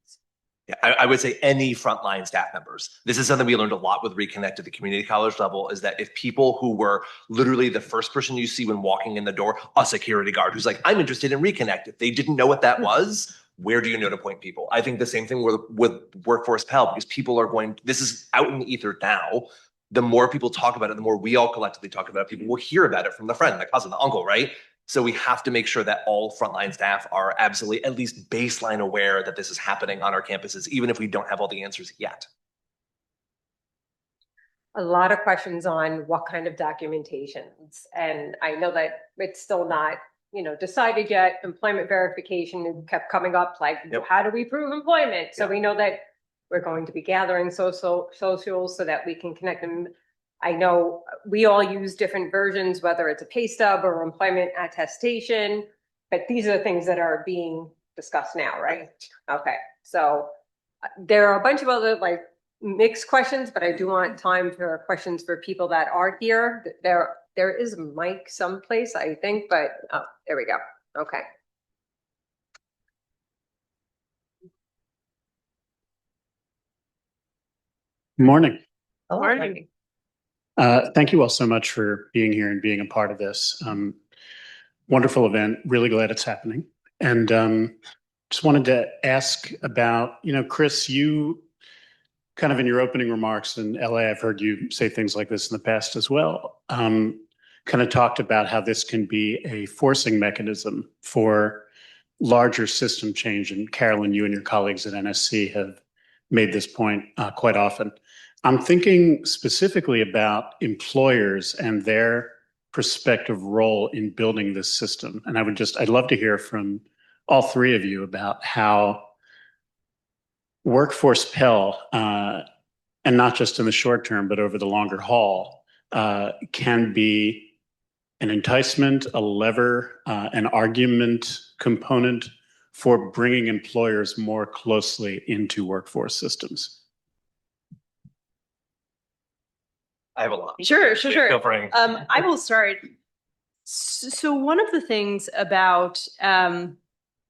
Yeah, I would say any frontline staff members. This is something we learned a lot with Reconnect at the community college level, is that if people who were literally the first person you see when walking in the door, a security guard who's like, I'm interested in Reconnect. If they didn't know what that was, where do you know to point people? I think the same thing with Workforce Pell, because people are this is out in the ether now. The more people talk about it, the more we all collectively talk about it, people will hear about it from the friend, the cousin, the uncle, right? So we have to make sure that all frontline staff are absolutely at least baseline aware that this is happening on our campuses, even if we don't have all the answers yet. A lot of questions on what kind of documentations. And I know that it's still not, decided yet. Employment verification kept coming up, like, Yep. how do we prove employment? So we know that we're going to be gathering socials so that we can connect them. I know we all use different versions, whether it's a pay stub or employment attestation, but these are the things that are being discuss now, right? Okay, so there are a bunch of other like mixed questions, but I do want time for questions for people that are here. There is a mic someplace, I think, but oh, there we go. Okay. Morning. Morning. Thank you all so much for being here and being a part of this. Wonderful event. Really glad it's happening. And just wanted to ask about, Chris, you kind of in your opening remarks in LA, I've heard you say things like this in the past as well, kind of talked about how this can be a forcing mechanism for larger system change. And Carolyn, you and your colleagues at NSC have made this point quite often. I'm thinking specifically about employers and their prospective role in building this system. And I'd love to hear from all three of you about how workforce Pell, and not just in the short term, but over the longer haul, can be an enticement, a lever, an argument component for bringing employers more closely into workforce systems. I have a lot. Sure. Go for it. I will start. So one of the things about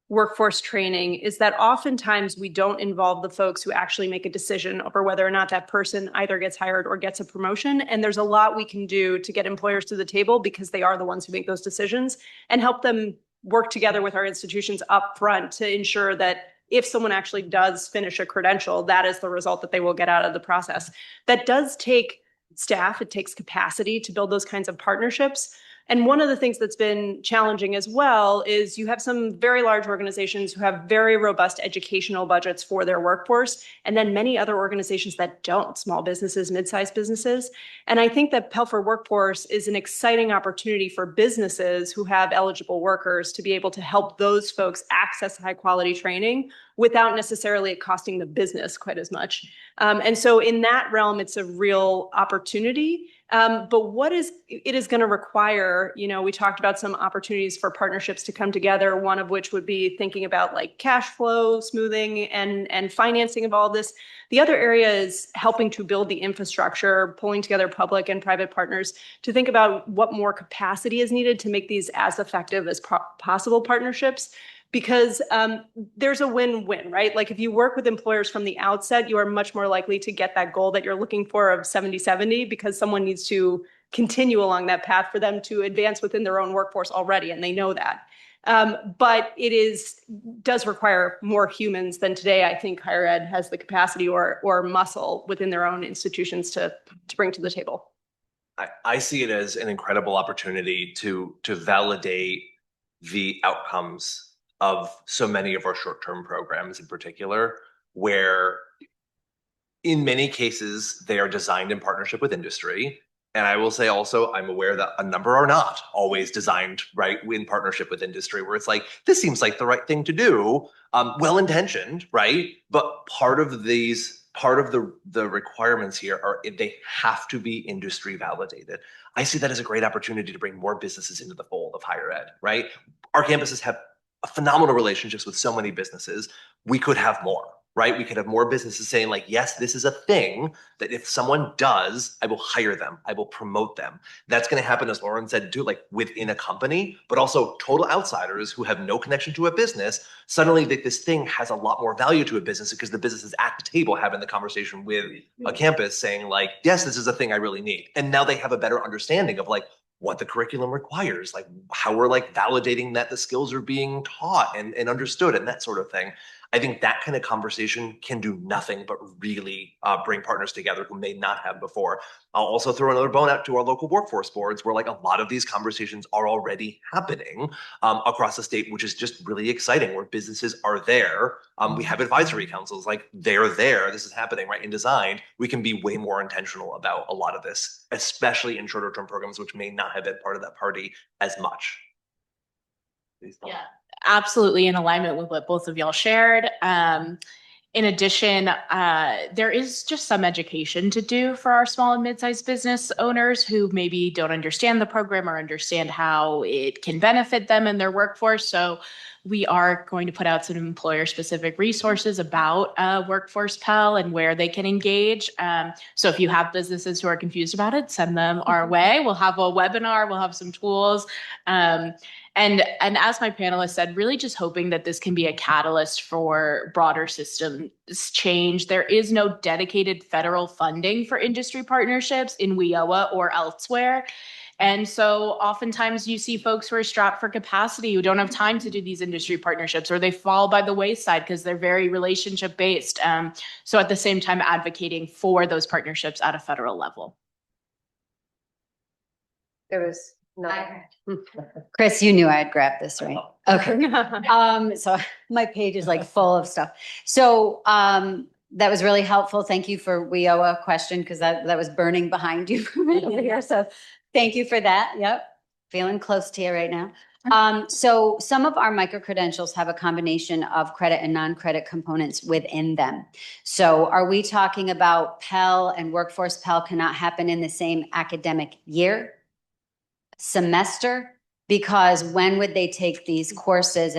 workforce training is that oftentimes we don't involve the folks who actually make a decision over whether or not that person either gets hired or gets a promotion. And there's a lot we can do to get employers to the table because they are the ones who make those decisions and help them work together with our institutions up front to ensure that if someone actually does finish a credential, that is the result that they will get out of the process. That does take staff, it takes capacity to build those kinds of partnerships. And one of the things that's been challenging as well is you have some very large organizations who have very robust educational budgets for their workforce, and then many other organizations that don't, small businesses, mid-sized businesses. And I think that Pell for Workforce is an exciting opportunity for businesses who have eligible workers to be able to help those folks access high quality training without necessarily it costing the business quite as much. And so in that realm, it's a real opportunity. But what it is going to require, we talked about some opportunities for partnerships to come together, one of which would be thinking about like cash flow smoothing and financing of all of this. The other area is helping to build the infrastructure, pulling together public and private partners to think about what more capacity is needed to make these as effective as possible partnerships. Because there's a win-win, right? Like if you work with employers from the outset, you are much more likely to get that goal that you're looking for of 70-70 because someone needs to continue along that path for them to advance within their own workforce already, and they know that. But does require more humans than today. I think higher ed has the capacity or muscle within their own institutions to bring to the table. I see it as an incredible opportunity to validate the outcomes of so many of our short-term programs in particular, where in many cases they are designed in partnership with industry. And I will say also, I'm aware that a number are not always designed right in partnership with industry, where it's like, this seems like the right thing to do, well-intentioned, right? But part of the requirements here are they have to be industry validated. I see that as a great opportunity to bring more businesses into the fold of higher ed, right? Our campuses have phenomenal relationships with so many businesses. We could have more, right? We could have more businesses saying like, yes, this is a thing that if someone does, I will hire them. I will promote them. That's going to happen, as Lauren said, too, like within a company, but also total outsiders who have no connection to a business. Suddenly this thing has a lot more value to a business because the business is at the table having the conversation with a campus saying like, yes, this is a thing I really need. And now they have a better understanding of like, what the curriculum requires, like how we're like validating that the skills are being taught and understood and that sort of thing. I think that kind of conversation can do nothing but really bring partners together who may not have before. I'll also throw another bone out to our local workforce boards where like a lot of these conversations are already happening across the state, which is just really exciting, where businesses are there. We have advisory councils, like they're there. This is happening, right? In design, we can be way more intentional about a lot of this, especially in shorter term programs, which may not have been part of that party as much. Yeah, absolutely in alignment with what both of y'all shared. In addition, there is just some education to do for our small and mid-sized business owners who maybe don't understand the program or understand how it can benefit them and their workforce. So we are going to put out some employer-specific resources about Workforce Pell and where they can engage. So if you have businesses who are confused about it, send them our way. We'll have a webinar, we'll have some tools. And as my panelists said, really just hoping that this can be a catalyst for broader systems change. There is no dedicated federal funding for industry partnerships in WIOA or elsewhere. And so oftentimes you see folks who are strapped for capacity who don't have time to do these industry partnerships, or they fall by the wayside because they're very relationship based. So at the same time, advocating for those partnerships at a federal level. There was no. Chris, you knew I had grabbed this, right? Okay. So my page is like full of stuff. So that was really helpful. Thank you for WIOA question, because that was burning behind you from over here. So thank you for that. Yep. Feeling close to you right now. So some of our micro-credentials have a combination of credit and non-credit components within them. So are we talking about Pell and Workforce Pell cannot happen in the same academic year, semester? Because when would they take these courses and